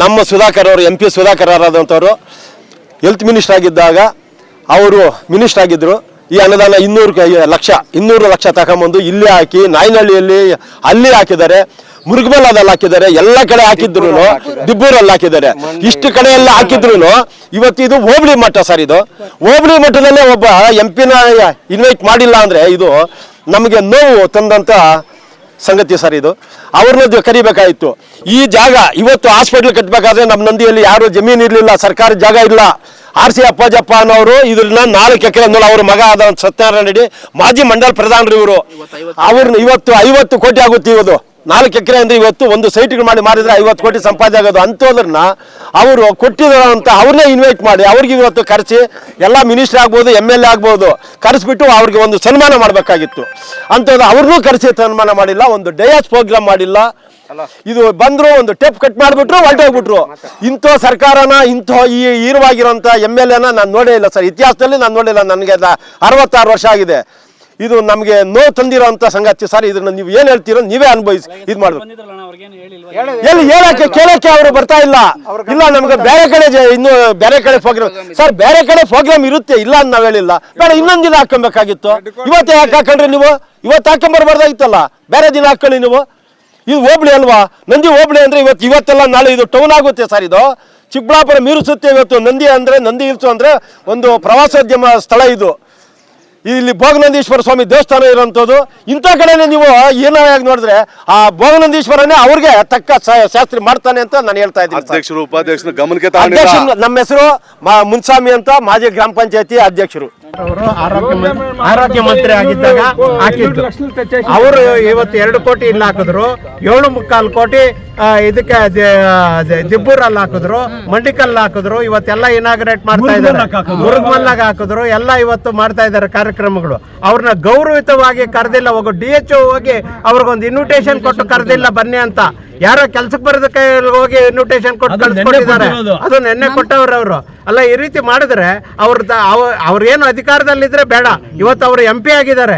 ನಮ್ಮ ಸುಧಾಕರ್ ಅವರು MP ಸುಧಾಕರ್ ಅವರಾದಂಥವರು ಹೆಲ್ತ್ ಮಿನಿಸ್ಟರ್ ಆಗಿದ್ದಾಗ ಅವರು ಮಿನಿಸ್ಟರ್ ಆಗಿದ್ರು. ಈ ಅನುದಾನ 200 ಲಕ್ಷ ತಗೊಂಬಂದು ಇಲ್ಲಿ ಹಾಕಿ ನಾಯನಹಳ್ಳಿಯಲ್ಲಿ ಅಲ್ಲಿ ಹಾಕಿದ್ದಾರೆ, ಮುರುಗಮಲ್ಲದಲ್ಲಿ ಹಾಕಿದ್ದಾರೆ, ಎಲ್ಲ ಕಡೆ ಹಾಕಿದ್ರು, ದಿಬ್ಬೂರಲ್ಲಿ ಹಾಕಿದ್ದಾರೆ. ಇಷ್ಟು ಕಡೆ ಎಲ್ಲ ಹಾಕಿದ್ರು ಇವತ್ತು ಇದು ಹೋಬಳಿ ಮಟ್ಟ ಸರ್. ಇದು ಹೋಬಳಿ ಮಟ್ಟದಲ್ಲೇ ಒಬ್ಬ MP ಇನ್ವೈಟ್ ಮಾಡಿಲ್ಲ ಅಂದ್ರೆ ಇದು ನಮಗೆ ನೋವು ತಂದಂತ ಸಂಗತಿ ಸರ್. ಇದು ಅವ್ರನ್ನ ಕರಿಬೇಕಾಯಿತು. ಈ ಜಾಗ ಇವತ್ತು ಹಾಸ್ಪಿಟಲ್ ಕಟ್ಟಬೇಕಾದ್ರೆ ನಮ್ಮ ನಂದಿಯಲ್ಲಿ ಯಾರು ಜಮೀನು ಇರಲಿಲ್ಲ, ಸರ್ಕಾರಿ ಜಾಗ ಇಲ್ಲ. RC ಅಪ್ಪಾಜಪ್ಪ ಅನ್ನೋರು ಇದನ್ನ 4 ಎಕರೆ ಅವ್ರ ಮಗ ಆದ ಸತ್ಯನಾರಾಯಣ ರೆಡ್ಡಿ ಮಾಜಿ ಮಂಡಲ ಪ್ರಧಾನರು ಇವರು. ಅವ್ರನ್ನ ಇವತ್ತು 50 ಕೋಟಿ ಆಗುತ್ತೆ. ಇವತ್ತು 4 ಎಕರೆ ಅಂದ್ರೆ ಇವತ್ತು ಒಂದು ಸೈಟ್ಗಳು ಮಾಡಿದ್ರೆ 50 ಕೋಟಿ ಸಂಪಾದನೆ ಆಗೋದು. ಅಂಥದ್ರನ್ನ ಅವರು ಕೊಟ್ಟಿರೋಂಥ ಅವ್ರನ್ನೇ ಇನ್ವೈಟ್ ಮಾಡಿ ಅವ್ರಿಗೆ ಇವತ್ತು ಕರೆಸಿ ಎಲ್ಲ ಮಿನಿಸ್ಟರ್ ಆಗ್ಬೋದು, MLA ಆಗ್ಬೋದು, ಕರೆಸ್ಬಿಟ್ಟು ಅವ್ರಿಗೆ ಒಂದು ಸನ್ಮಾನ ಮಾಡಬೇಕಾಗಿತ್ತು. ಅಂಥದ್ದು ಅವ್ರನ್ನೂ ಕರೆಸಿ ಸನ್ಮಾನ ಮಾಡಿಲ್ಲ, ಒಂದು ಡಯಾಸ್ ಪ್ರೋಗ್ರಾಮ್ ಮಾಡಿಲ್ಲ. ಇದು ಬಂದ್ರು ಒಂದು ಟೇಪ್ ಕಟ್ ಮಾಡಿಬಿಟ್ರು, ಹೊರಟೋಗ್ಬಿಟ್ರು. ಇಂಥ ಸರ್ಕಾರನ ಇಂಥ ಈ ಹೀರವಾಗಿರೋಂಥ MLAನ ನಾನು ನೋಡೇ ಇಲ್ಲ ಸರ್. ಇತಿಹಾಸದಲ್ಲಿ ನಾನು ನೋಡಿಲ್ಲ. ನನಗೆ 66 ವರ್ಷ ಆಗಿದೆ. ಇದು ನಮಗೆ ನೋವು ತಂದಿರೋಂಥ ಸಂಗತಿ ಸರ್. ಇದನ್ನ ನೀವು ಏನ್ ಹೇಳ್ತೀರೋ ನೀವೇ ಅನುಭವಿಸಿ ಇದು ಮಾಡ್ಬೇಕು. ಎಲ್ಲಿ ಕೇಳಕ್ಕೆ ಅವರು ಬರ್ತಾ ಇಲ್ಲ. ನಮ್ಗೆ ಬೇರೆ ಕಡೆ ಇನ್ನು ಬೇರೆ ಕಡೆ ಪ್ರೋಗ್ರಾಮ್ ಸರ್, ಬೇರೆ ಕಡೆ ಪ್ರೋಗ್ರಾಮ್ ಇರುತ್ತೆ, ಇಲ್ಲ ಅಂತ ನಾವ್ ಹೇಳಿಲ್ಲ. ಬೇಡ, ಇನ್ನೊಂದ್ ದಿನ ಹಾಕೊಬೇಕಾಗಿತ್ತು. ಇವತ್ತೇ ಯಾಕೆ ಹಾಕೊಂಡ್ರಿ ನೀವು? ಇವತ್ತು ಹಾಕೊಂಬರ್ಬಾರ್ದಾಗಿತ್ತಲ್ಲ, ಬೇರೆ ದಿನ ಹಾಕೊಳ್ಳಿ ನೀವು. ಇದು ಹೋಬಳಿ ಅಲ್ವಾ? ನಂದಿ ಹೋಬಳಿ ಅಂದ್ರೆ ಇವತ್ತೆಲ್ಲ ನಾಳೆ ಇದು ಟೌನ್ ಆಗುತ್ತೆ ಸರ್. ಇದು ಚಿಕ್ಕಬಳ್ಳಾಪುರ ಮೀರಿಸುತ್ತೆ. ಇವತ್ತು ನಂದಿ ಹಿಲ್ಸು ಅಂದ್ರೆ ಒಂದು ಪ್ರವಾಸೋದ್ಯಮ ಸ್ಥಳ. ಇದು ಇಲ್ಲಿ ಭೋಗನಂದೀಶ್ವರ ಸ್ವಾಮಿ ದೇವಸ್ಥಾನ ಇರೋಂಥದ್ದು. ಇಂಥ ಕಡೆನೆ ನೀವು ಏನಾಗಿ ನೋಡಿದ್ರೆ ಆ ಭೋಗನಂದೀಶ್ವರನೇ ಅವ್ರಿಗೆ ತಕ್ಕ ಶಾಸ್ತ್ರಿ ಮಾಡ್ತಾನೆ ಅಂತ ನಾನು ಹೇಳ್ತಾ ಇದ್ದೀನಿ. ಅಧ್ಯಕ್ಷರು ಉಪಾಧ್ಯಕ್ಷರು ಗಮನಕ್ಕೆ ನಮ್ಮ ಹೆಸರು ಮುನ್ಸ್ವಾಮಿ ಅಂತ, ಮಾಜಿ ಗ್ರಾಮ ಪಂಚಾಯತಿ ಅಧ್ಯಕ್ಷರು. ಅವರು ಆರೋಗ್ಯ ಮಂತ್ರಿ ಆಗಿದ್ದಾಗ ಹಾಕಿದ್ರು. ಅವರು ಇವತ್ತು 2 ಕೋಟಿ ಇಲ್ಲಿ ಹಾಕಿದ್ರು, 7.25 ಕೋಟಿ ಇದಕ್ಕೆ ದಿಬ್ಬೂರಲ್ಲಿ ಹಾಕಿದ್ರು, ಮಂಡಿಕಲ್ ಹಾಕಿದ್ರು. ಇವತ್ತೆಲ್ಲ ಇನಾಗ್ರೇಟ್ ಮಾಡ್ತಾ ಇದ್ದಾರೆ, ಮುರುಗಮಲ್ಲಾಗ ಹಾಕಿದ್ರು, ಎಲ್ಲ ಇವತ್ತು ಮಾಡ್ತಾ ಇದ್ದಾರೆ ಕಾರ್ಯಕ್ರಮಗಳು. ಅವ್ರನ್ನ ಗೌರವಿತವಾಗಿ ಕರೆದಿಲ್ಲ. ಹೋಗೋ DHO ಹೋಗಿ ಅವ್ರಿಗೊಂದು ಇನ್ವಿಟೇಷನ್ ಕೊಟ್ಟು ಕರೆದಿಲ್ಲ ಬನ್ನಿ ಅಂತ. ಯಾರೋ ಕೆಲ್ಸಕ್ಕೆ ಬರೋದಕ್ಕೆ ಹೋಗಿ ಇನ್ವಿಟೇಷನ್ ಕೊಟ್ಟು ಕಳ್ಸಿಕೊಟ್ಟಿದ್ದಾರೆ. ಅದು ನೆನ್ನೆ ಕೊಟ್ಟವ್ರು ಅವರು. ಅಲ್ಲ, ಈ ರೀತಿ ಮಾಡಿದ್ರೆ ಅವ್ರೇನು ಅಧಿಕಾರದಲ್ಲಿದ್ರೆ ಬೇಡ. ಇವತ್ತು ಅವರು MP ಆಗಿದ್ದಾರೆ,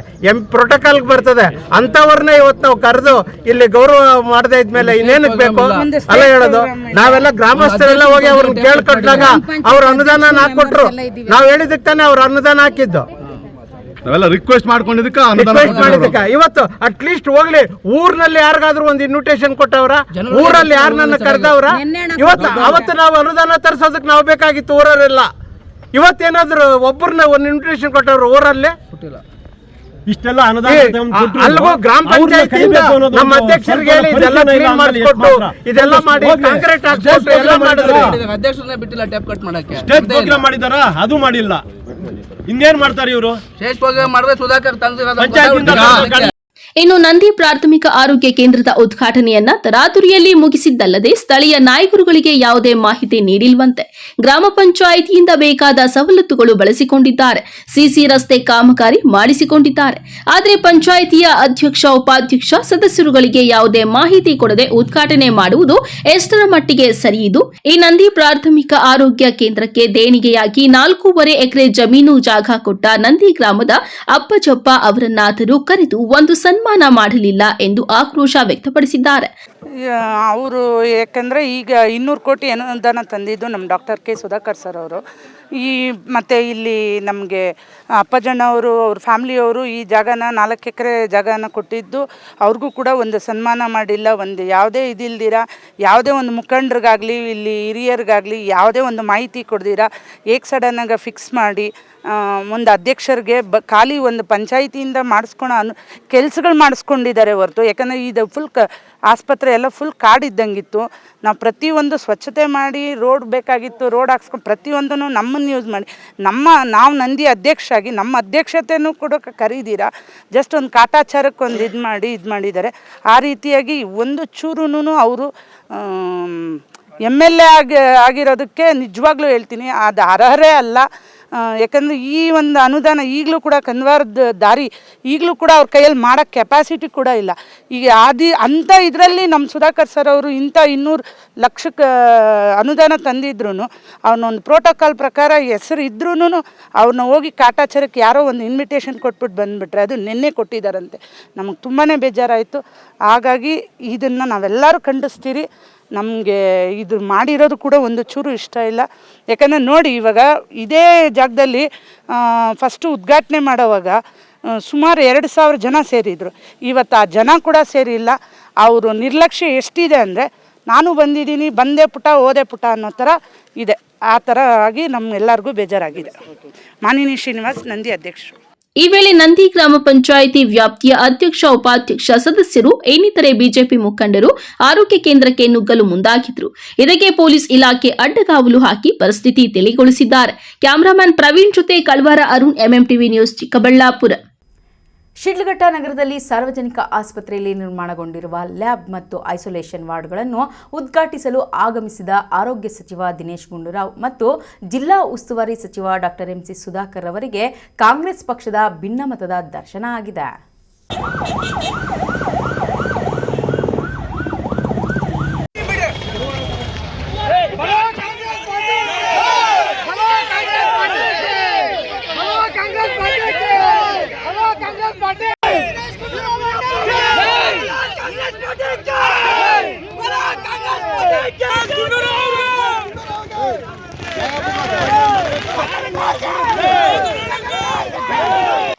ಪ್ರೋಟೋಕಾಲ್ಗೆ ಬರ್ತದೆ. ಅಂತವ್ರನ್ನೇ ಇವತ್ತು ನಾವು ಕರೆದು ಇಲ್ಲಿ ಗೌರವ ಮಾಡದೇ ಇದ್ಮೇಲೆ ಇನ್ನೇನಕ್ಕೆ ಬೇಕು ಅಲ್ಲ ಹೇಳೋದು? ನಾವೆಲ್ಲ ಗ್ರಾಮಸ್ಥರೆಲ್ಲ ಹೋಗಿ ಅವ್ರನ್ನ ಕೇಳ್ಕೊಟ್ಟಾಗ ಅವ್ರ ಅನುದಾನ ಹಾಕೊಟ್ರು. ನಾವ್ ಹೇಳಿದಕ್ಕೆ ತಾನೇ ಅವ್ರ ಅನುದಾನ ಹಾಕಿದ್ದು. ನಾವೆಲ್ಲ ರಿಕ್ವೆಸ್ಟ್ ಮಾಡ್ಕೊಂಡಿದ್ದಕ್ಕೆ ಇವತ್ತು ಅಟ್ಲೀಸ್ಟ್ ಹೋಗ್ಲಿ, ಊರ್ನಲ್ಲಿ ಯಾರಿಗಾದ್ರೂ ಒಂದು ಇನ್ವಿಟೇಷನ್ ಕೊಟ್ಟವ್ರ? ಊರಲ್ಲಿ ಯಾರನ್ನ ಕರೆದವ್ರ? ಅವತ್ತು ನಾವು ಅನುದಾನ ತರಿಸೋದಕ್ಕೆ ನಾವು ಬೇಕಾಗಿತ್ತು ಊರವರೆಲ್ಲ. ಇವತ್ತೇನಾದ್ರು ಒಬ್ಬರನ್ನ ಒಂದು ಇನ್ವಿಟೇಷನ್ ಕೊಟ್ಟವ್ರು ಊರಲ್ಲಿ? ಇಷ್ಟೆಲ್ಲ ಅನುದಾನ ಅಲ್ವೋ ಗ್ರಾಮ ಪಂಚಾಯತಿಯಿಂದ ನಮ್ಮ ಅಧ್ಯಕ್ಷರಿಗೆ ಹೇಳಿ ಇದೆಲ್ಲ ಕ್ಲೀನ್ ಮಾಡಿಸ್ಕೊಟ್ಟು ಇದೆಲ್ಲ ಮಾಡಿ ಕಾಂಕ್ರೀಟ್ ಹಾಕ್ಸ್ಕೊಟ್ಟು ಎಲ್ಲ ಮಾಡಿದ್ರು. ಅಧ್ಯಕ್ಷರನ್ನ ಬಿಟ್ಟಿಲ್ಲ ಟ್ಯಾಪ್ ಕಟ್ ಮಾಡಕ್ಕೆ. ಸ್ಟೇಜ್ ಪ್ರೋಗ್ರಾಮ್ ಮಾಡಿದಾರ, ಅದು ಮಾಡಿಲ್ಲ. ಇನ್ನೇನ್ ಮಾಡ್ತಾರೆ ಇವರು? ಸ್ಟೇಜ್ ಪ್ರೋಗ್ರಾಮ್ ಮಾಡಿದ್ರೆ ಸುಧಾಕರ್ ತಂದಿರೋದು. ಇನ್ನು ನಂದಿ ಪ್ರಾಥಮಿಕ ಆರೋಗ್ಯ ಕೇಂದ್ರದ ಉದ್ಘಾಟನೆಯನ್ನ ತರಾತುರಿಯಲ್ಲಿ ಮುಗಿಸಿದ್ದಲ್ಲದೆ ಸ್ಥಳೀಯ ನಾಯಕರುಗಳಿಗೆ ಯಾವುದೇ ಮಾಹಿತಿ ನೀಡಿಲ್ವಂತೆ. ಗ್ರಾಮ ಪಂಚಾಯಿತಿಯಿಂದ ಬೇಕಾದ ಸವಲತ್ತುಗಳು ಬಳಸಿಕೊಂಡಿದ್ದಾರೆ, ಸಿಸಿ ರಸ್ತೆ ಕಾಮಗಾರಿ ಮಾಡಿಸಿಕೊಂಡಿದ್ದಾರೆ. ಆದರೆ ಪಂಚಾಯಿತಿಯ ಅಧ್ಯಕ್ಷ, ಉಪಾಧ್ಯಕ್ಷ, ಸದಸ್ಯರುಗಳಿಗೆ ಯಾವುದೇ ಮಾಹಿತಿ ಕೊಡದೆ ಉದ್ಘಾಟನೆ ಮಾಡುವುದು ಎಷ್ಟರ ಮಟ್ಟಿಗೆ ಸರಿಯಿದು? ಈ ನಂದಿ ಪ್ರಾಥಮಿಕ ಆರೋಗ್ಯ ಕೇಂದ್ರಕ್ಕೆ ದೇಣಿಗೆಯಾಗಿ 4.5 ಎಕರೆ ಜಮೀನು ಜಾಗ ಕೊಟ್ಟ ನಂದಿ ಗ್ರಾಮದ ಅಪ್ಪಜಪ್ಪ ಅವರನ್ನಾದರೂ ಕರೆದು ಒಂದು ಸನ್ಮಾನ ಮಾಡಲಿಲ್ಲ ಎಂದು ಆಕ್ರೋಶ ವ್ಯಕ್ತಪಡಿಸಿದ್ದಾರೆ. ಅವರು ಯಾಕಂದರೆ ಈಗ 200 ಕೋಟಿ ಅನುದಾನ ತಂದಿದ್ದು ನಮ್ಮ ಡಾಕ್ಟರ್ ಕೆ ಸುಧಾಕರ್ ಸರ್ ಅವರು. ಮತ್ತು ಇಲ್ಲಿ ನಮಗೆ ಅಪ್ಪಜಣ್ಣ ಅವರು, ಅವ್ರ ಫ್ಯಾಮ್ಲಿಯವರು ಈ ಜಾಗನ 4 ಎಕರೆ ಜಾಗನ ಕೊಟ್ಟಿದ್ದು. ಅವ್ರಿಗೂ ಕೂಡ ಒಂದು ಸನ್ಮಾನ ಮಾಡಿಲ್ಲ, ಒಂದು ಯಾವುದೇ ಇದಿಲ್ದಿರ, ಯಾವುದೇ ಒಂದು ಮುಖಂಡರಿಗಾಗಲಿ ಇಲ್ಲಿ ಹಿರಿಯರಿಗಾಗಲಿ ಯಾವುದೇ ಒಂದು ಮಾಹಿತಿ ಕೊಡ್ದಿರ ಸಡನ್ನಾಗಿ ಫಿಕ್ಸ್ ಮಾಡಿ ಒಂದು ಅಧ್ಯಕ್ಷರಿಗೆ ಖಾಲಿ ಒಂದು ಪಂಚಾಯಿತಿಯಿಂದ ಮಾಡಿಸ್ಕೊಳೋ ಕೆಲಸಗಳು ಮಾಡಿಸ್ಕೊಂಡಿದ್ದಾರೆ ಹೊರತು. ಯಾಕಂದರೆ ಇದು ಫುಲ್ ಆಸ್ಪತ್ರೆ ಎಲ್ಲ ಫುಲ್ ಕಾಡಿದ್ದಂಗಿತ್ತು. ನಾವು ಪ್ರತಿಯೊಂದು ಸ್ವಚ್ಛತೆ ಮಾಡಿ ರೋಡ್ ಬೇಕಾಗಿತ್ತು, ರೋಡ್ ಹಾಕ್ಸ್ಕೊಂಡು ಪ್ರತಿಯೊಂದನ್ನು ನಮ್ಮನ್ನು ಯೂಸ್ ಮಾಡಿ ನಾವು ನಂದಿ ಅಧ್ಯಕ್ಷ ಆಗಿ ನಮ್ಮ ಅಧ್ಯಕ್ಷತೆಯೂ ಕೂಡ ಕರೀದಿರ ಜಸ್ಟ್ ಒಂದು ಕಾಟಾಚಾರಕ್ಕೆ ಒಂದು ಇದು ಮಾಡಿದ್ದಾರೆ. ಆ ರೀತಿಯಾಗಿ ಒಂದು ಚೂರು ಅವರು MLA ಆಗಿರೋದಕ್ಕೆ ನಿಜವಾಗ್ಲೂ ಹೇಳ್ತೀನಿ ಅದು ಅರ್ಹರೇ ಅಲ್ಲ. ಯಾಕಂದರೆ ಈ ಒಂದು ಅನುದಾನ ಈಗಲೂ ಕೂಡ ಕನ್ವಾರದ ದಾರಿ ಈಗಲೂ ಕೂಡ ಅವ್ರ ಕೈಯಲ್ಲಿ ಮಾಡೋ ಕೆಪಾಸಿಟಿ ಕೂಡ ಇಲ್ಲ. ಈಗ ಅಂಥ ಇದರಲ್ಲಿ ನಮ್ಮ ಸುಧಾಕರ್ ಸರ್ ಅವರು ಇಂಥ 200 ಲಕ್ಷಕ್ಕೆ ಅನುದಾನ ತಂದಿದ್ರು ಅವನೊಂದು ಪ್ರೋಟೋಕಾಲ್ ಪ್ರಕಾರ ಹೆಸರು ಇದ್ರೂ ಅವ್ರನ್ನ ಹೋಗಿ ಕಾಟಾಚಾರಕ್ಕೆ ಯಾರೋ ಒಂದು ಇನ್ವಿಟೇಷನ್ ಕೊಟ್ಬಿಟ್ಟು ಬಂದುಬಿಟ್ರೆ, ಅದು ನಿನ್ನೆ ಕೊಟ್ಟಿದ್ದಾರಂತೆ. ನಮಗೆ ತುಂಬಾ ಬೇಜಾರಾಯಿತು. ಹಾಗಾಗಿ ಇದನ್ನು ನಾವೆಲ್ಲರೂ ಖಂಡಿಸ್ತೀರಿ. ನಮಗೆ ಇದು ಮಾಡಿರೋದು ಕೂಡ ಒಂದು ಚೂರು ಇಷ್ಟ ಇಲ್ಲ. ಯಾಕಂದರೆ ನೋಡಿ, ಇವಾಗ ಇದೇ ಜಾಗದಲ್ಲಿ ಫಸ್ಟು ಉದ್ಘಾಟನೆ ಮಾಡೋವಾಗ ಸುಮಾರು 2,000 ಜನ ಸೇರಿದರು. ಇವತ್ತು ಆ ಜನ ಕೂಡ ಸೇರಿಲ್ಲ. ಅವರು ನಿರ್ಲಕ್ಷ್ಯ ಎಷ್ಟಿದೆ ಅಂದರೆ, ನಾನು ಬಂದಿದ್ದೀನಿ, ಬಂದೆ ಪುಟ ಓದೆ ಪುಟ ಅನ್ನೋ ಥರ ಇದೆ. ಆ ಥರ ಆಗಿ ನಮ್ಮೆಲ್ಲರಿಗೂ ಬೇಜಾರಾಗಿದೆ. ಮಾನಿನಿ ಶ್ರೀನಿವಾಸ್, ನಂದಿ ಅಧ್ಯಕ್ಷರು. ಈ ವೇಳೆ ನಂದಿ ಗ್ರಾಮ ಪಂಚಾಯಿತಿ ವ್ಯಾಪ್ತಿಯ ಅಧ್ಯಕ್ಷ, ಉಪಾಧ್ಯಕ್ಷ, ಸದಸ್ಯರು, ಇನ್ನಿತರೆ ಬಿಜೆಪಿ ಮುಖಂಡರು ಆರೋಗ್ಯ ಕೇಂದ್ರಕ್ಕೆ ನುಗ್ಗಲು ಮುಂದಾಗಿದ್ರು. ಇದಕ್ಕೆ ಪೊಲೀಸ್ ಇಲಾಖೆ ಅಡ್ಡಗಾವಲು ಹಾಕಿ ಪರಿಸ್ಥಿತಿ ತಿಳಿಗೊಳಿಸಿದ್ದಾರೆ. ಕ್ಯಾಮರಾಮನ್ ಪ್ರವೀಣ್ ಜೊತೆ ಕಳ್ವಾರ ಅರುಣ್, ಎಂಎಂಟಿವಿ ನ್ಯೂಸ್, ಚಿಕ್ಕಬಳ್ಳಾಪುರ. ಶಿಡ್ಲಘಟ್ಟ ನಗರದಲ್ಲಿ ಸಾರ್ವಜನಿಕ ಆಸ್ಪತ್ರೆಯಲ್ಲಿ ನಿರ್ಮಾಣಗೊಂಡಿರುವ ಲ್ಯಾಬ್ ಮತ್ತು ಐಸೋಲೇಷನ್ ವಾರ್ಡ್ಗಳನ್ನು ಉದ್ಘಾಟಿಸಲು ಆಗಮಿಸಿದ ಆರೋಗ್ಯ ಸಚಿವ ದಿನೇಶ್ ಗುಂಡೂರಾವ್ ಮತ್ತು ಜಿಲ್ಲಾ ಉಸ್ತುವಾರಿ ಸಚಿವ ಡಾಕ್ಟರ್ ಎಂಸಿ ಸುಧಾಕರ್ ಅವರಿಗೆ ಕಾಂಗ್ರೆಸ್ ಪಕ್ಷದ ಭಿನ್ನಮತದ ದರ್ಶನ ಆಗಿದೆ.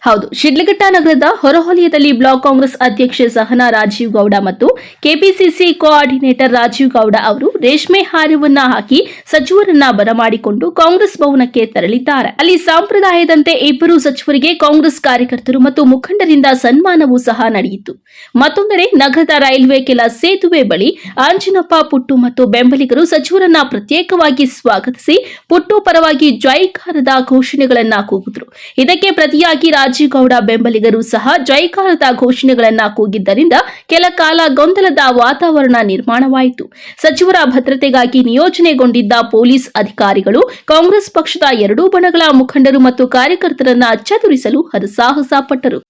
ಹೌದು, ಶಿಡ್ಲಘಟ್ಟ ನಗರದ ಹೊರವಲಯದಲ್ಲಿ ಬ್ಲಾಕ್ ಕಾಂಗ್ರೆಸ್ ಅಧ್ಯಕ್ಷೆ ಸಹನಾ ರಾಜೀವ್ ಗೌಡ ಮತ್ತು ಕೆಪಿಸಿಸಿ ಕೋಆರ್ಡಿನೇಟರ್ ರಾಜೀವ್ ಗೌಡ ಅವರು ರೇಷ್ಮೆ ಹಾರವನ್ನ ಹಾಕಿ ಸಚಿವರನ್ನ ಬರಮಾಡಿಕೊಂಡು ಕಾಂಗ್ರೆಸ್ ಭವನಕ್ಕೆ ತೆರಳಿದ್ದಾರೆ. ಅಲ್ಲಿ ಸಂಪ್ರದಾಯದಂತೆ ಇಬ್ಬರು ಸಚಿವರಿಗೆ ಕಾಂಗ್ರೆಸ್ ಕಾರ್ಯಕರ್ತರು ಮತ್ತು ಮುಖಂಡರಿಂದ ಸನ್ಮಾನವೂ ಸಹ ನಡೆಯಿತು. ಮತ್ತೊಂದೆಡೆ ನಗರದ ರೈಲ್ವೆ ಕೆಲ ಸೇತುವೆ ಬಳಿ ಆಂಜಿನಪ್ಪ ಪುಟ್ಟು ಮತ್ತು ಬೆಂಬಲಿಗರು ಸಚಿವರನ್ನ ಪ್ರತ್ಯೇಕವಾಗಿ ಸ್ವಾಗತಿಸಿ ಪುಟ್ಟು ಪರವಾಗಿ ಜೈಕಾರದ ಘೋಷಣೆಗಳನ್ನ ಕೂಗಿದ್ರು. ಇದಕ್ಕೆ ಪ್ರತಿಯಾಗಿ ರಾಜೀವ್ ಗೌಡ ಬೆಂಬಲಿಗರು ಸಹ ಜೈಕಾರದ ಘೋಷಣೆಗಳನ್ನ ಕೂಗಿದ್ದರಿಂದ ಕೆಲ ಕಾಲ ಗೊಂದಲದ ವಾತಾವರಣ ನಿರ್ಮಾಣವಾಯಿತು. ಸಚಿವರ ಭದ್ರತೆಗಾಗಿ ನಿಯೋಜನೆಗೊಂಡಿದ್ದ ಪೊಲೀಸ್ ಅಧಿಕಾರಿಗಳು ಕಾಂಗ್ರೆಸ್ ಪಕ್ಷದ ಎರಡೂ ಬಣಗಳ ಮುಖಂಡರು ಮತ್ತು ಕಾರ್ಯಕರ್ತರನ್ನ ಚದುರಿಸಲು ಹರಸಾಹಸ ಪಟ್ಟರು.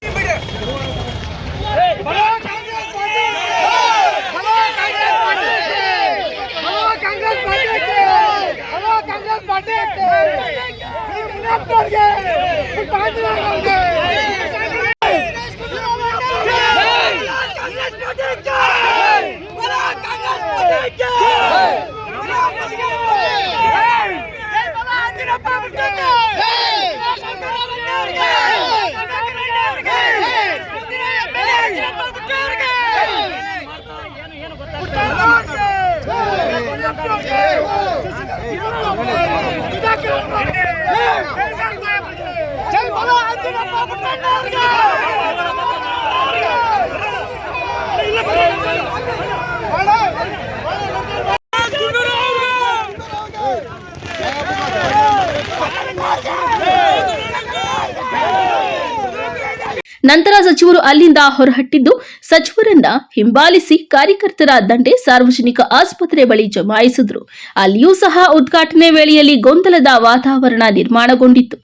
ನಂತರ ಸಚಿವರು ಅಲ್ಲಿಂದ ಹೊರಹಟ್ಟಿದ್ದು ಸಚಿವರನ್ನ ಹಿಂಬಾಲಿಸಿ ಕಾರ್ಯಕರ್ತರ ದಂಡೆ ಸಾರ್ವಜನಿಕ ಆಸ್ಪತ್ರೆ ಬಳಿ ಜಮಾಯಿಸಿದ್ರು. ಅಲ್ಲಿಯೂ ಸಹ ಉದ್ಘಾಟನೆ ವೇಳೆಯಲ್ಲಿ ಗೊಂದಲದ ವಾತಾವರಣ ನಿರ್ಮಾಣಗೊಂಡಿತ್ತು.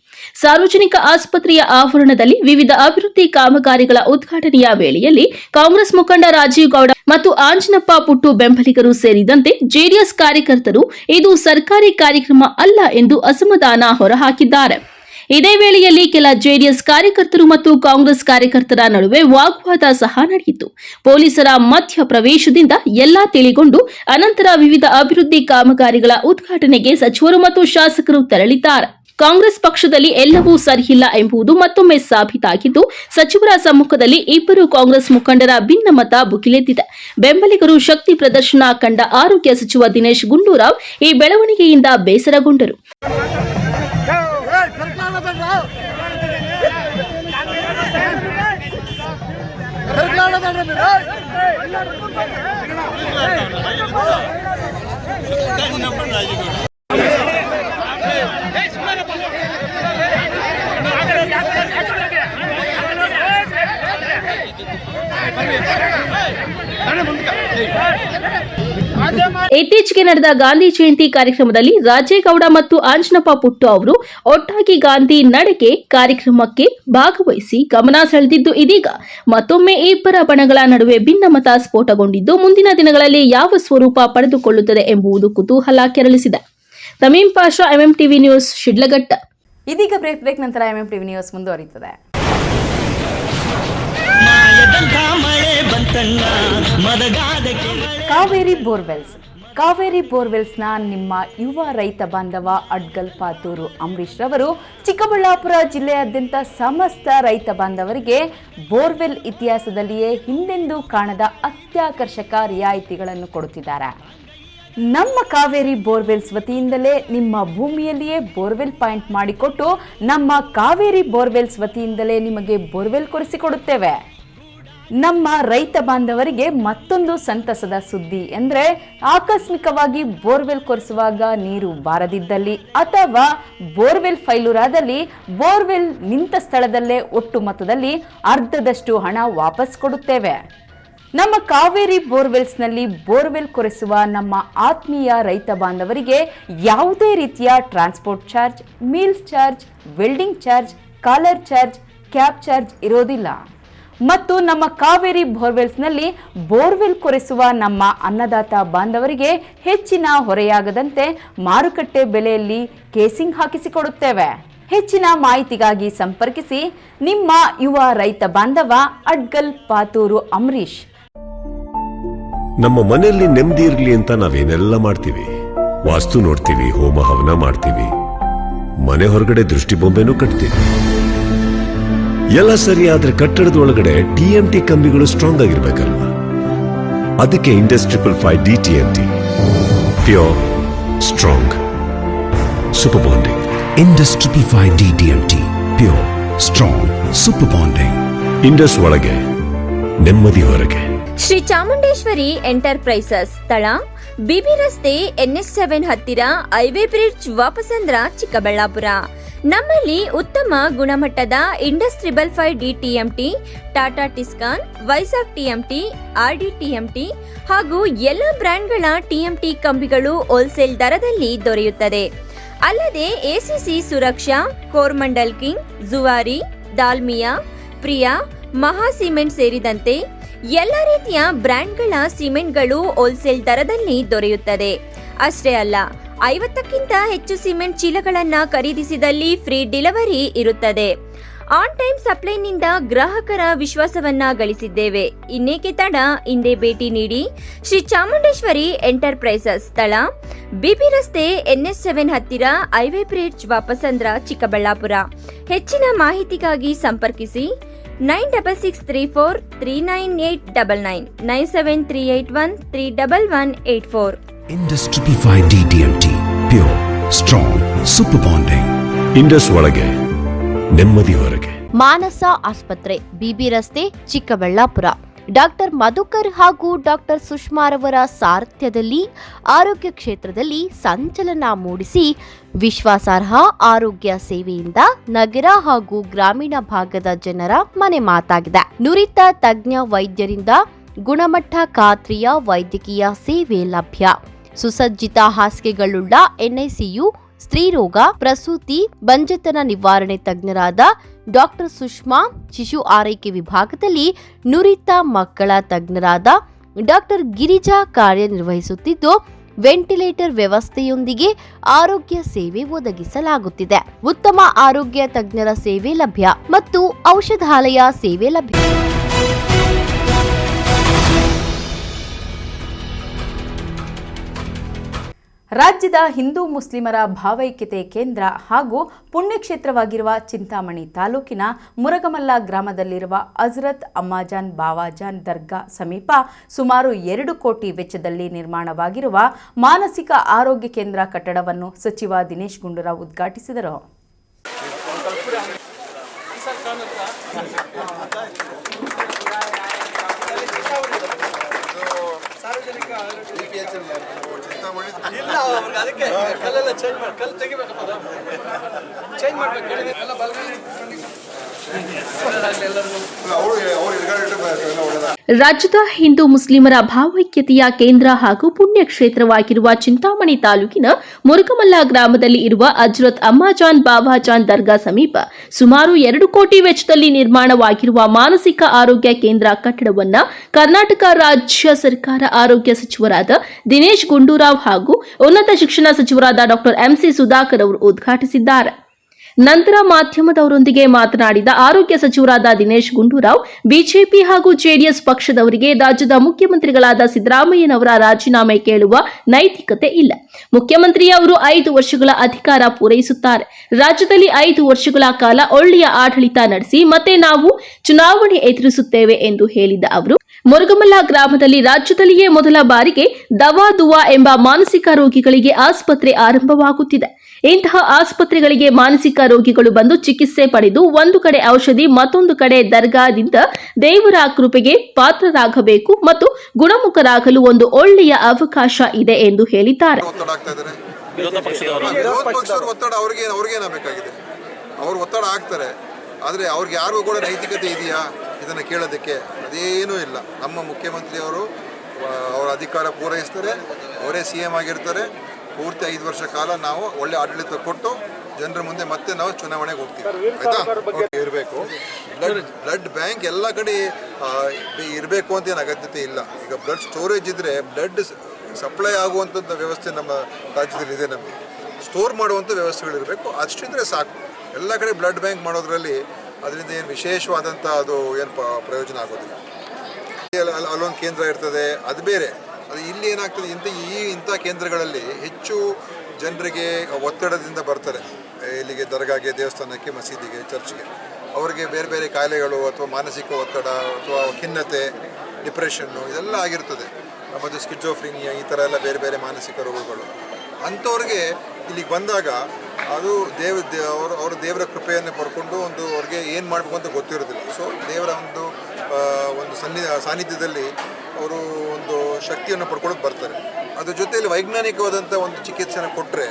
ಸಾರ್ವಜನಿಕ ಆಸ್ಪತ್ರೆಯ ಆವರಣದಲ್ಲಿ ವಿವಿಧ ಅಭಿವೃದ್ಧಿ ಕಾಮಗಾರಿಗಳ ಉದ್ಘಾಟನೆಯ ವೇಳೆಯಲ್ಲಿ ಕಾಂಗ್ರೆಸ್ ಮುಖಂಡ ರಾಜೀವ್ ಗೌಡ ಮತ್ತು ಆಂಜನಪ್ಪ ಪುಟ್ಟು ಬೆಂಬಲಿಗರು ಸೇರಿದಂತೆ ಜೆಡಿಎಸ್ ಕಾರ್ಯಕರ್ತರು ಇದು ಸರ್ಕಾರಿ ಕಾರ್ಯಕ್ರಮ ಅಲ್ಲ ಎಂದು ಅಸಮಾಧಾನ ಹೊರಹಾಕಿದ್ದಾರೆ. ಇದೇ ವೇಳೆಯಲ್ಲಿ ಕೆಲ ಜೆಡಿಎಸ್ ಕಾರ್ಯಕರ್ತರು ಮತ್ತು ಕಾಂಗ್ರೆಸ್ ಕಾರ್ಯಕರ್ತರ ನಡುವೆ ವಾಗ್ವಾದ ಸಹ ನಡೆಯಿತು. ಪೊಲೀಸರ ಮಧ್ಯ ಪ್ರವೇಶದಿಂದ ಎಲ್ಲಾ ತಿಳಿಗೊಂಡು ಅನಂತರ ವಿವಿಧ ಅಭಿವೃದ್ಧಿ ಕಾಮಗಾರಿಗಳ ಉದ್ಘಾಟನೆಗೆ ಸಚಿವರು ಮತ್ತು ಶಾಸಕರು ತೆರಳಿದ್ದಾರೆ. ಕಾಂಗ್ರೆಸ್ ಪಕ್ಷದಲ್ಲಿ ಎಲ್ಲವೂ ಸರಿಯಿಲ್ಲ ಎಂಬುದು ಮತ್ತೊಮ್ಮೆ ಸಾಬೀತಾಗಿದ್ದು, ಸಚಿವರ ಸಮ್ಮುಖದಲ್ಲಿ ಇಬ್ಬರು ಕಾಂಗ್ರೆಸ್ ಮುಖಂಡರ ಭಿನ್ನಮತ ಭುಗಿಲೆದ್ದಿದೆ. ಬೆಂಬಲಿಗರು ಶಕ್ತಿ ಪ್ರದರ್ಶನ ಕಂಡ ಆರೋಗ್ಯ ಸಚಿವ ದಿನೇಶ್ ಗುಂಡೂರಾವ್ ಈ ಬೆಳವಣಿಗೆಯಿಂದ ಬೇಸರಗೊಂಡರು. ಇತ್ತೀಚೆಗೆ ನಡೆದ ಗಾಂಧಿ ಜಯಂತಿ ಕಾರ್ಯಕ್ರಮದಲ್ಲಿ ರಾಜೇಗೌಡ ಮತ್ತು ಆಂಜನಪ್ಪ ಪುಟ್ಟು ಅವರು ಒಟ್ಟಾಗಿ ಗಾಂಧಿ ನಡೆಗೆ ಕಾರ್ಯಕ್ರಮಕ್ಕೆ ಭಾಗವಹಿಸಿ ಗಮನ ಸೆಳೆದಿದ್ದು, ಇದೀಗ ಮತ್ತೊಮ್ಮೆ ಇಬ್ಬರ ಬಣಗಳ ನಡುವೆ ಭಿನ್ನಮತ ಸ್ಫೋಟಗೊಂಡಿದ್ದು, ಮುಂದಿನ ದಿನಗಳಲ್ಲಿ ಯಾವ ಸ್ವರೂಪ ಪಡೆದುಕೊಳ್ಳುತ್ತದೆ ಎಂಬುದು ಕುತೂಹಲ ಕೆರಳಿಸಿದೆ. ತಮೀಂ ಪಾಷಾ, ಎಂಎಂಟಿವಿ ನ್ಯೂಸ್, ಶಿಡ್ಲಘಟ್ಟ. ಇದೀಗ ಬ್ರೇಕ್ ನಂತರ ಎಂಎಂಟಿವಿ ನ್ಯೂಸ್ ಮುಂದುವರಿಯುತ್ತದೆ. ಕಾವೇರಿ ಬೋರ್ವೆಲ್ಸ್ನ ನಿಮ್ಮ ಯುವ ರೈತ ಬಾಂಧವ ಅಡ್ಗಲ್ ಪಾತೂರು ಅಂಬರೀಶ್ ರವರು ಚಿಕ್ಕಬಳ್ಳಾಪುರ ಜಿಲ್ಲೆಯಾದ್ಯಂತ ಸಮಸ್ತ ರೈತ ಬಾಂಧವರಿಗೆ ಬೋರ್ವೆಲ್ ಇತಿಹಾಸದಲ್ಲಿಯೇ ಹಿಂದೆಂದೂ ಕಾಣದ ಅತ್ಯಾಕರ್ಷಕ ರಿಯಾಯಿತಿಗಳನ್ನು ಕೊಡುತ್ತಿದ್ದಾರೆ. ನಮ್ಮ ಕಾವೇರಿ ಬೋರ್ವೆಲ್ಸ್ ವತಿಯಿಂದಲೇ ನಿಮ್ಮ ಭೂಮಿಯಲ್ಲಿಯೇ ಬೋರ್ವೆಲ್ ಪಾಯಿಂಟ್ ಮಾಡಿಕೊಟ್ಟು ನಮ್ಮ ಕಾವೇರಿ ಬೋರ್ವೆಲ್ಸ್ ವತಿಯಿಂದಲೇ ನಿಮಗೆ ಬೋರ್ವೆಲ್ ಕೊಡಿಸಿಕೊಡುತ್ತೇವೆ. ನಮ್ಮ ರೈತ ಬಾಂಧವರಿಗೆ ಮತ್ತೊಂದು ಸಂತಸದ ಸುದ್ದಿ ಎಂದರೆ, ಆಕಸ್ಮಿಕವಾಗಿ ಬೋರ್ವೆಲ್ ಕೊರೆಸುವಾಗ ನೀರು ಬಾರದಿದ್ದಲ್ಲಿ ಅಥವಾ ಬೋರ್ವೆಲ್ ಫೈಲೂರಾದಲ್ಲಿ ಬೋರ್ವೆಲ್ ನಿಂತ ಸ್ಥಳದಲ್ಲೇ ಒಟ್ಟು ಮೊತ್ತದಲ್ಲಿ ಅರ್ಧದಷ್ಟು ಹಣ ವಾಪಸ್ ಕೊಡುತ್ತೇವೆ. ನಮ್ಮ ಕಾವೇರಿ ಬೋರ್ವೆಲ್ಸ್ನಲ್ಲಿ ಬೋರ್ವೆಲ್ ಕೊರೆಸುವ ನಮ್ಮ ಆತ್ಮೀಯ ರೈತ ಬಾಂಧವರಿಗೆ ಯಾವುದೇ ರೀತಿಯ transport charge, meals charge, welding charge, ಕಾಲರ್ ಚಾರ್ಜ್, ಕ್ಯಾಬ್ ಚಾರ್ಜ್ ಇರೋದಿಲ್ಲ. ಮತ್ತು ನಮ್ಮ ಕಾವೇರಿ ಬೋರ್ವೆಲ್ಸ್ನಲ್ಲಿ ಬೋರ್ವೆಲ್ ಕೊರೆಸುವ ನಮ್ಮ ಅನ್ನದಾತ ಬಾಂಧವರಿಗೆ ಹೆಚ್ಚಿನ ಹೊರೆಯಾಗದಂತೆ ಮಾರುಕಟ್ಟೆ ಬೆಲೆಯಲ್ಲಿ ಕೇಸಿಂಗ್ ಹಾಕಿಸಿಕೊಡುತ್ತೇವೆ. ಹೆಚ್ಚಿನ ಮಾಹಿತಿಗಾಗಿ ಸಂಪರ್ಕಿಸಿ ನಿಮ್ಮ ಯುವ ರೈತ ಬಾಂಧವ ಅಡ್ಗಲ್ ಪಾತೂರು ಅಂಬರೀಶ್. ನಮ್ಮ ಮನೆಯಲ್ಲಿ ನೆಮ್ಮದಿ ಇರಲಿ ಅಂತ ನಾವೇನೆಲ್ಲ ಮಾಡ್ತೀವಿ. ವಾಸ್ತು ನೋಡ್ತೀವಿ, ಹೋಮ ಹವನ ಮಾಡ್ತೀವಿ, ಮನೆ ಹೊರಗಡೆ ದೃಷ್ಟಿ ಬೊಂಬೆನೂ ಕಟ್ತೀವಿ. ಎಲ್ಲ ಸರಿ, ಆದ್ರೆ ಕಟ್ಟಡದ ಒಳಗಡೆ ಟಿಎಂಟಿ ಕಂಬಿಗಳು ಸ್ಟ್ರಾಂಗ್ ಆಗಿರ್ಬೇಕಲ್ವಾ? ಅದಕ್ಕೆ Indus 555 DTMT, pure, strong, super bonding. Indus 555 DTMT, pure, strong, super bonding. Indus ಒಳಗೆ ನೆಮ್ಮದಿ ಹೊರಗೆ. ಶ್ರೀ ಚಾಮುಂಡೇಶ್ವರಿ ಎಂಟರ್ಪ್ರೈಸಸ್, ಸ್ಥಳ ಬಿಬಿ ರಸ್ತೆ, NH7 ಹತ್ತಿರ, ಹೈವೇ ಬ್ರಿಡ್ಜ್, ವಾಪಸಂದ್ರ, ಚಿಕ್ಕಬಳ್ಳಾಪುರ. ನಮ್ಮಲ್ಲಿ ಉತ್ತಮ ಗುಣಮಟ್ಟದ Indus 555 DTMT, Tata Tiscon, Vizag TMT, RD TMT ಹಾಗೂ ಎಲ್ಲ ಬ್ರ್ಯಾಂಡ್ಗಳ TMT ಕಂಬಿಗಳು ಹೋಲ್ಸೇಲ್ ದರದಲ್ಲಿ ದೊರೆಯುತ್ತದೆ. ಅಲ್ಲದೆ ACC ಸುರಕ್ಷಾ, ಕೋರ್ಮಂಡಲ್ ಕಿಂಗ್, ಜುವಾರಿ, ದಾಲ್ಮಿಯಾ, ಪ್ರಿಯಾ, ಮಹಾ ಸಿಮೆಂಟ್ ಸೇರಿದಂತೆ ಎಲ್ಲ ರೀತಿಯ ಬ್ರ್ಯಾಂಡ್ಗಳ ಸಿಮೆಂಟ್ಗಳು ಹೋಲ್ಸೇಲ್ ದರದಲ್ಲಿ ದೊರೆಯುತ್ತದೆ. ಅಷ್ಟೇ ಅಲ್ಲ, 50ಕ್ಕಿಂತ ಹೆಚ್ಚು ಸಿಮೆಂಟ್ ಚೀಲಗಳನ್ನ ಖರೀದಿಸಿದಲ್ಲಿ ಫ್ರೀ ಡೆಲಿವರಿ ಇರುತ್ತದೆ. ಆನ್ ಟೈಮ್ ಸಪ್ಲೈನಿಂದ ಗ್ರಾಹಕರ ವಿಶ್ವಾಸವನ್ನ ಗಳಿಸಿದ್ದೇವೆ. ಇನ್ನೇಕೆ ತಡ, ಹಿಂದೆ ಭೇಟಿ ನೀಡಿ. ಶ್ರೀ ಚಾಮುಂಡೇಶ್ವರಿ ಎಂಟರ್ಪ್ರೈಸಸ್, ಸ್ಥಳ ಬಿಬಿ ರಸ್ತೆ, NH7 ಹತ್ತಿರ, ಹೈವೇ ಬ್ರಿಡ್ಜ್, ವಾಪಸಂದ್ರ, ಚಿಕ್ಕಬಳ್ಳಾಪುರ. ಹೆಚ್ಚಿನ ಮಾಹಿತಿಗಾಗಿ ಸಂಪರ್ಕಿಸಿ 9663439899 97381311184. Indus 555 DTMT, pure, strong, super bonding. Indus ಒಳಗೆ ನೆಮ್ಮದಿ ಹೊರಗೆ. ಮಾನಸ ಆಸ್ಪತ್ರೆ, ಬಿಬಿ ರಸ್ತೆ, ಚಿಕ್ಕಬಳ್ಳಾಪುರ. ಡಾಕ್ಟರ್ ಮಧುಕರ್ ಹಾಗೂ ಡಾಕ್ಟರ್ ಸುಷ್ಮಾರವರ ಸಾರಥ್ಯದಲ್ಲಿ ಆರೋಗ್ಯ ಕ್ಷೇತ್ರದಲ್ಲಿ ಸಂಚಲನ ಮೂಡಿಸಿ ವಿಶ್ವಾಸಾರ್ಹ ಆರೋಗ್ಯ ಸೇವೆಯಿಂದ ನಗರ ಹಾಗೂ ಗ್ರಾಮೀಣ ಭಾಗದ ಜನರ ಮನೆ ಮಾತಾಗಿದೆ. ನುರಿತ ತಜ್ಞ ವೈದ್ಯರಿಂದ ಗುಣಮಟ್ಟ ಖಾತ್ರಿಯ ವೈದ್ಯಕೀಯ ಸೇವೆ ಲಭ್ಯ. ಸುಸಜ್ಜಿತ ಹಾಸಿಗೆಗಳುಳ್ಳ NICU, ಸ್ತ್ರೀರೋಗ, ಪ್ರಸೂತಿ, ಬಂಜೆತನ ನಿವಾರಣೆ ತಜ್ಞರಾದ ಡಾಕ್ಟರ್ ಸುಷ್ಮಾ, ಶಿಶು ಆರೈಕೆ ವಿಭಾಗದಲ್ಲಿ ನುರಿತ ಮಕ್ಕಳ ತಜ್ಞರಾದ ಡಾಕ್ಟರ್ ಗಿರಿಜಾ ಕಾರ್ಯನಿರ್ವಹಿಸುತ್ತಿದ್ದು, ವೆಂಟಿಲೇಟರ್ ವ್ಯವಸ್ಥೆಯೊಂದಿಗೆ ಆರೋಗ್ಯ ಸೇವೆ ಒದಗಿಸಲಾಗುತ್ತಿದೆ. ಉತ್ತಮ ಆರೋಗ್ಯ ತಜ್ಞರ ಸೇವೆ ಲಭ್ಯ ಮತ್ತು ಔಷಧಾಲಯ ಸೇವೆ ಲಭ್ಯ. ರಾಜ್ಯದ ಹಿಂದೂ ಮುಸ್ಲಿಮರ ಭಾವೈಕ್ಯತೆ ಕೇಂದ್ರ ಹಾಗೂ ಪುಣ್ಯಕ್ಷೇತ್ರವಾಗಿರುವ ಚಿಂತಾಮಣಿ ತಾಲೂಕಿನ ಮುರಗಮಲ್ಲ ಗ್ರಾಮದಲ್ಲಿರುವ ಹಜರತ್ ಅಮ್ಮಾಜಾನ್ ಬಾವಾಜಾನ್ ದರ್ಗಾ ಸಮೀಪ ಸುಮಾರು 2 ಕೋಟಿ ವೆಚ್ಚದಲ್ಲಿ ನಿರ್ಮಾಣವಾಗಿರುವ ಮಾನಸಿಕ ಆರೋಗ್ಯ ಕೇಂದ್ರ ಕಟ್ಟಡವನ್ನು ಸಚಿವ ದಿನೇಶ್ ಗುಂಡೂರಾವ್ ಉದ್ಘಾಟಿಸಿದರು. ರಾಜ್ಯದ ಹಿಂದೂ ಮುಸ್ಲಿಮರ ಭಾವೈಕ್ಯತೆಯ ಕೇಂದ್ರ ಹಾಗೂ ಪುಣ್ಯಕ್ಷೇತ್ರವಾಗಿರುವ ಚಿಂತಾಮಣಿ ತಾಲೂಕಿನ ಮುರುಗಮಲ್ಲ ಗ್ರಾಮದಲ್ಲಿ ಇರುವ ಹಜ್ರತ್ ಅಮ್ಮಾಜಾನ್ ಬಾಬಾಜಾನ್ ದರ್ಗಾ ಸಮೀಪ ಸುಮಾರು 2 ಕೋಟಿ ವೆಚ್ಚದಲ್ಲಿ ನಿರ್ಮಾಣವಾಗಿರುವ ಮಾನಸಿಕ ಆರೋಗ್ಯ ಕೇಂದ್ರ ಕಟ್ಟಡವನ್ನು ಕರ್ನಾಟಕ ರಾಜ್ಯ ಸರ್ಕಾರ ಆರೋಗ್ಯ ಸಚಿವರಾದ ದಿನೇಶ್ ಗುಂಡೂರಾವ್ ಹಾಗೂ ಉನ್ನತ ಶಿಕ್ಷಣ ಸಚಿವರಾದ ಡಾ ಎಂಸಿ ಸುಧಾಕರ್ ಅವರು ಉದ್ಘಾಟಿಸಿದ್ದಾರೆ. ನಂತರ ಮಾಧ್ಯಮದವರೊಂದಿಗೆ ಮಾತನಾಡಿದ ಆರೋಗ್ಯ ಸಚಿವರಾದ ದಿನೇಶ್ ಗುಂಡೂರಾವ್, ಬಿಜೆಪಿ ಹಾಗೂ ಜೆಡಿಎಸ್ ಪಕ್ಷದವರಿಗೆ ರಾಜ್ಯದ ಮುಖ್ಯಮಂತ್ರಿಗಳಾದ ಸಿದ್ದರಾಮಯ್ಯನವರ ರಾಜೀನಾಮೆ ಕೇಳುವ ನೈತಿಕತೆ ಇಲ್ಲ. ಮುಖ್ಯಮಂತ್ರಿಯವರು 5 ವರ್ಷಗಳ ಅಧಿಕಾರ ಪೂರೈಸುತ್ತಾರೆ. ರಾಜ್ಯದಲ್ಲಿ 5 ವರ್ಷಗಳ ಕಾಲ ಒಳ್ಳೆಯ ಆಡಳಿತ ನಡೆಸಿ ಮತ್ತೆ ನಾವು ಚುನಾವಣೆ ಎದುರಿಸುತ್ತೇವೆ ಎಂದು ಹೇಳಿದ ಅವರು, ಮುರುಗಮಲ್ಲ ಗ್ರಾಮದಲ್ಲಿ ರಾಜ್ಯದಲ್ಲಿಯೇ ಮೊದಲ ಬಾರಿಗೆ ದವಾ ದುವಾ ಎಂಬ ಮಾನಸಿಕ ರೋಗಿಗಳಿಗೆ ಆಸ್ಪತ್ರೆ ಆರಂಭವಾಗುತ್ತಿದೆ. ಇಂತಹ ಆಸ್ಪತ್ರೆಗಳಿಗೆ ಮಾನಸಿಕ ರೋಗಿಗಳು ಬಂದು ಚಿಕಿತ್ಸೆ ಪಡೆದು ಒಂದು ಕಡೆ ಔಷಧಿ, ಮತ್ತೊಂದು ಕಡೆ ದರ್ಗಾದಿಂದ ದೇವರ ಕೃಪೆಗೆ ಪಾತ್ರರಾಗಬೇಕು ಮತ್ತು ಗುಣಮುಖರಾಗಲು ಒಂದು ಒಳ್ಳೆಯ ಅವಕಾಶ ಇದೆ ಎಂದು ಹೇಳಿದ್ದಾರೆ. ಅವರು ಒತ್ತಡ ಆಗ್ತಾರೆ, ಆದರೆ ಅವ್ರಿಗೆ ಯಾರಿಗೂ ಕೂಡ ನೈತಿಕತೆ ಇದೆಯಾ ಇದನ್ನು ಕೇಳೋದಕ್ಕೆ? ಅದೇನೂ ಇಲ್ಲ. ನಮ್ಮ ಮುಖ್ಯಮಂತ್ರಿಯವರು ಅವರ ಅಧಿಕಾರ ಪೂರೈಸ್ತಾರೆ, ಅವರೇ CM ಆಗಿರ್ತಾರೆ. ಪೂರ್ತಿ 5 ವರ್ಷ ಕಾಲ ನಾವು ಒಳ್ಳೆ ಆಡಳಿತ ಕೊಟ್ಟು ಜನರ ಮುಂದೆ ಮತ್ತೆ ನಾವು ಚುನಾವಣೆಗೆ ಹೋಗ್ತೀವಿ. ಆಯ್ತಾ? ಇರಬೇಕು ಬ್ಲಡ್ ಬ್ಯಾಂಕ್ ಎಲ್ಲ ಕಡೆ ಇರಬೇಕು ಅಂತ ಏನು ಅಗತ್ಯತೆ ಇಲ್ಲ. ಈಗ ಬ್ಲಡ್ ಸ್ಟೋರೇಜ್ ಇದ್ದರೆ ಬ್ಲಡ್ ಸಪ್ಲೈ ಆಗುವಂಥದ್ದು ವ್ಯವಸ್ಥೆ ನಮ್ಮ ರಾಜ್ಯದಲ್ಲಿ ಇದೆ. ನಮಗೆ ಸ್ಟೋರ್ ಮಾಡುವಂಥ ವ್ಯವಸ್ಥೆಗಳಿರಬೇಕು, ಅಷ್ಟಿದ್ರೆ ಸಾಕು. ಎಲ್ಲ ಕಡೆ ಬ್ಲಡ್ ಬ್ಯಾಂಕ್ ಮಾಡೋದ್ರಲ್ಲಿ ಅದರಿಂದ ಏನು ವಿಶೇಷವಾದಂಥ ಅದು ಏನು ಪ್ರಯೋಜನ ಆಗೋದಿಲ್ಲ. ಅಲ್ಲೊಂದು ಕೇಂದ್ರ ಇರ್ತದೆ, ಅದು ಬೇರೆ. ಅದು ಇಲ್ಲಿ ಏನಾಗ್ತದೆ, ಇಂಥ ಕೇಂದ್ರಗಳಲ್ಲಿ ಹೆಚ್ಚು ಜನರಿಗೆ ಒತ್ತಡದಿಂದ ಬರ್ತಾರೆ ಇಲ್ಲಿಗೆ, ದರ್ಗಾಗೆ, ದೇವಸ್ಥಾನಕ್ಕೆ, ಮಸೀದಿಗೆ, ಚರ್ಚ್ಗೆ. ಅವರಿಗೆ ಬೇರೆ ಬೇರೆ ಕಾಯಿಲೆಗಳು ಅಥವಾ ಮಾನಸಿಕ ಒತ್ತಡ ಅಥವಾ ಖಿನ್ನತೆ, ಡಿಪ್ರೆಷನ್ನು ಇದೆಲ್ಲ ಆಗಿರ್ತದೆ. ಮತ್ತು ಸ್ಕಿಜೋಫ್ರಿನಿಯಾ, ಈ ಥರ ಎಲ್ಲ ಬೇರೆ ಬೇರೆ ಮಾನಸಿಕ ರೋಗಗಳು. ಅಂಥವ್ರಿಗೆ ಇಲ್ಲಿಗೆ ಬಂದಾಗ ಅದು ಅವರು ದೇವರ ಕೃಪೆಯನ್ನು ಪಡ್ಕೊಂಡು ಅವ್ರಿಗೆ ಏನು ಮಾಡಬೇಕು ಅಂತ ಗೊತ್ತಿರೋದಿಲ್ಲ. ಸೊ ದೇವರ ಒಂದು ಸಾನ್ನಿಧ್ಯದಲ್ಲಿ ಅವರು ಒಂದು ಶಕ್ತಿಯನ್ನು ಪಡ್ಕೊಳ್ಳೋಕೆ ಬರ್ತಾರೆ. ಅದ್ರ ಜೊತೆಯಲ್ಲಿ ವೈಜ್ಞಾನಿಕವಾದಂಥ ಒಂದು ಚಿಕಿತ್ಸೆನ ಕೊಟ್ಟರೆ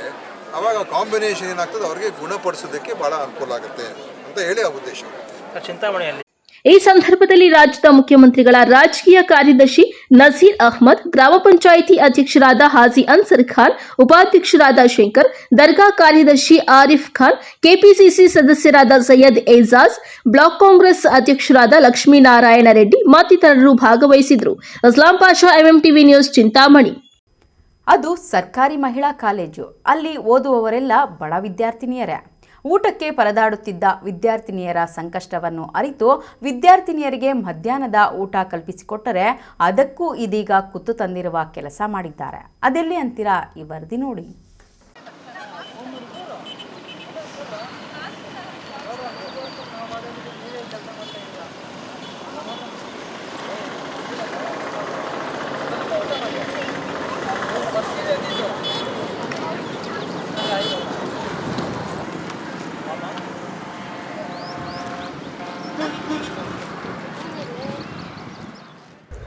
ಆವಾಗ ಕಾಂಬಿನೇಷನ್ ಏನಾಗ್ತದೆ, ಅವರಿಗೆ ಗುಣಪಡಿಸೋದಕ್ಕೆ ಭಾಳ ಅನುಕೂಲ ಆಗುತ್ತೆ ಅಂತ ಹೇಳಿ ಆ ಉದ್ದೇಶ. ಚಿಂತಾಮಣಿಯಲ್ಲಿ ಈ ಸಂದರ್ಭದಲ್ಲಿ ರಾಜ್ಯದ ಮುಖ್ಯಮಂತ್ರಿಗಳ ರಾಜಕೀಯ ಕಾರ್ಯದರ್ಶಿ ನಜೀರ್ ಅಹ್ಮದ್, ಗ್ರಾಮ ಪಂಚಾಯಿತಿ ಅಧ್ಯಕ್ಷರಾದ ಹಾಜಿ ಅನ್ಸರ್ ಖಾನ್, ಉಪಾಧ್ಯಕ್ಷರಾದ ಶಂಕರ್, ದರ್ಗಾ ಕಾರ್ಯದರ್ಶಿ ಆರಿಫ್ ಖಾನ್, ಕೆಪಿಸಿಸಿ ಸದಸ್ಯರಾದ ಸೈಯದ್ ಏಜಾಜ್, ಬ್ಲಾಕ್ ಕಾಂಗ್ರೆಸ್ ಅಧ್ಯಕ್ಷರಾದ ಲಕ್ಷ್ಮೀನಾರಾಯಣ ರೆಡ್ಡಿ ಮತ್ತಿತರರು ಭಾಗವಹಿಸಿದರು. Aslam Pasha, MMTV news, Chintamani. ಅದು ಸರ್ಕಾರಿ ಮಹಿಳಾ ಕಾಲೇಜು. ಅಲ್ಲಿ ಓದುವವರೆಲ್ಲ ಬಡ ವಿದ್ಯಾರ್ಥಿನಿಯರೇ. ಊಟಕ್ಕೆ ಪರದಾಡುತ್ತಿದ್ದ ವಿದ್ಯಾರ್ಥಿನಿಯರ ಸಂಕಷ್ಟವನ್ನು ಅರಿತು ವಿದ್ಯಾರ್ಥಿನಿಯರಿಗೆ ಮಧ್ಯಾಹ್ನದ ಊಟ ಕಲ್ಪಿಸಿಕೊಟ್ಟರೆ ಅದಕ್ಕೂ ಇದೀಗ ಕುತ್ತು ತಂದಿರುವ ಕೆಲಸ ಮಾಡಿದ್ದಾರೆ. ಅದೆಲ್ಲಿ ಅಂತೀರಾ? ಈ ವರದಿ ನೋಡಿ.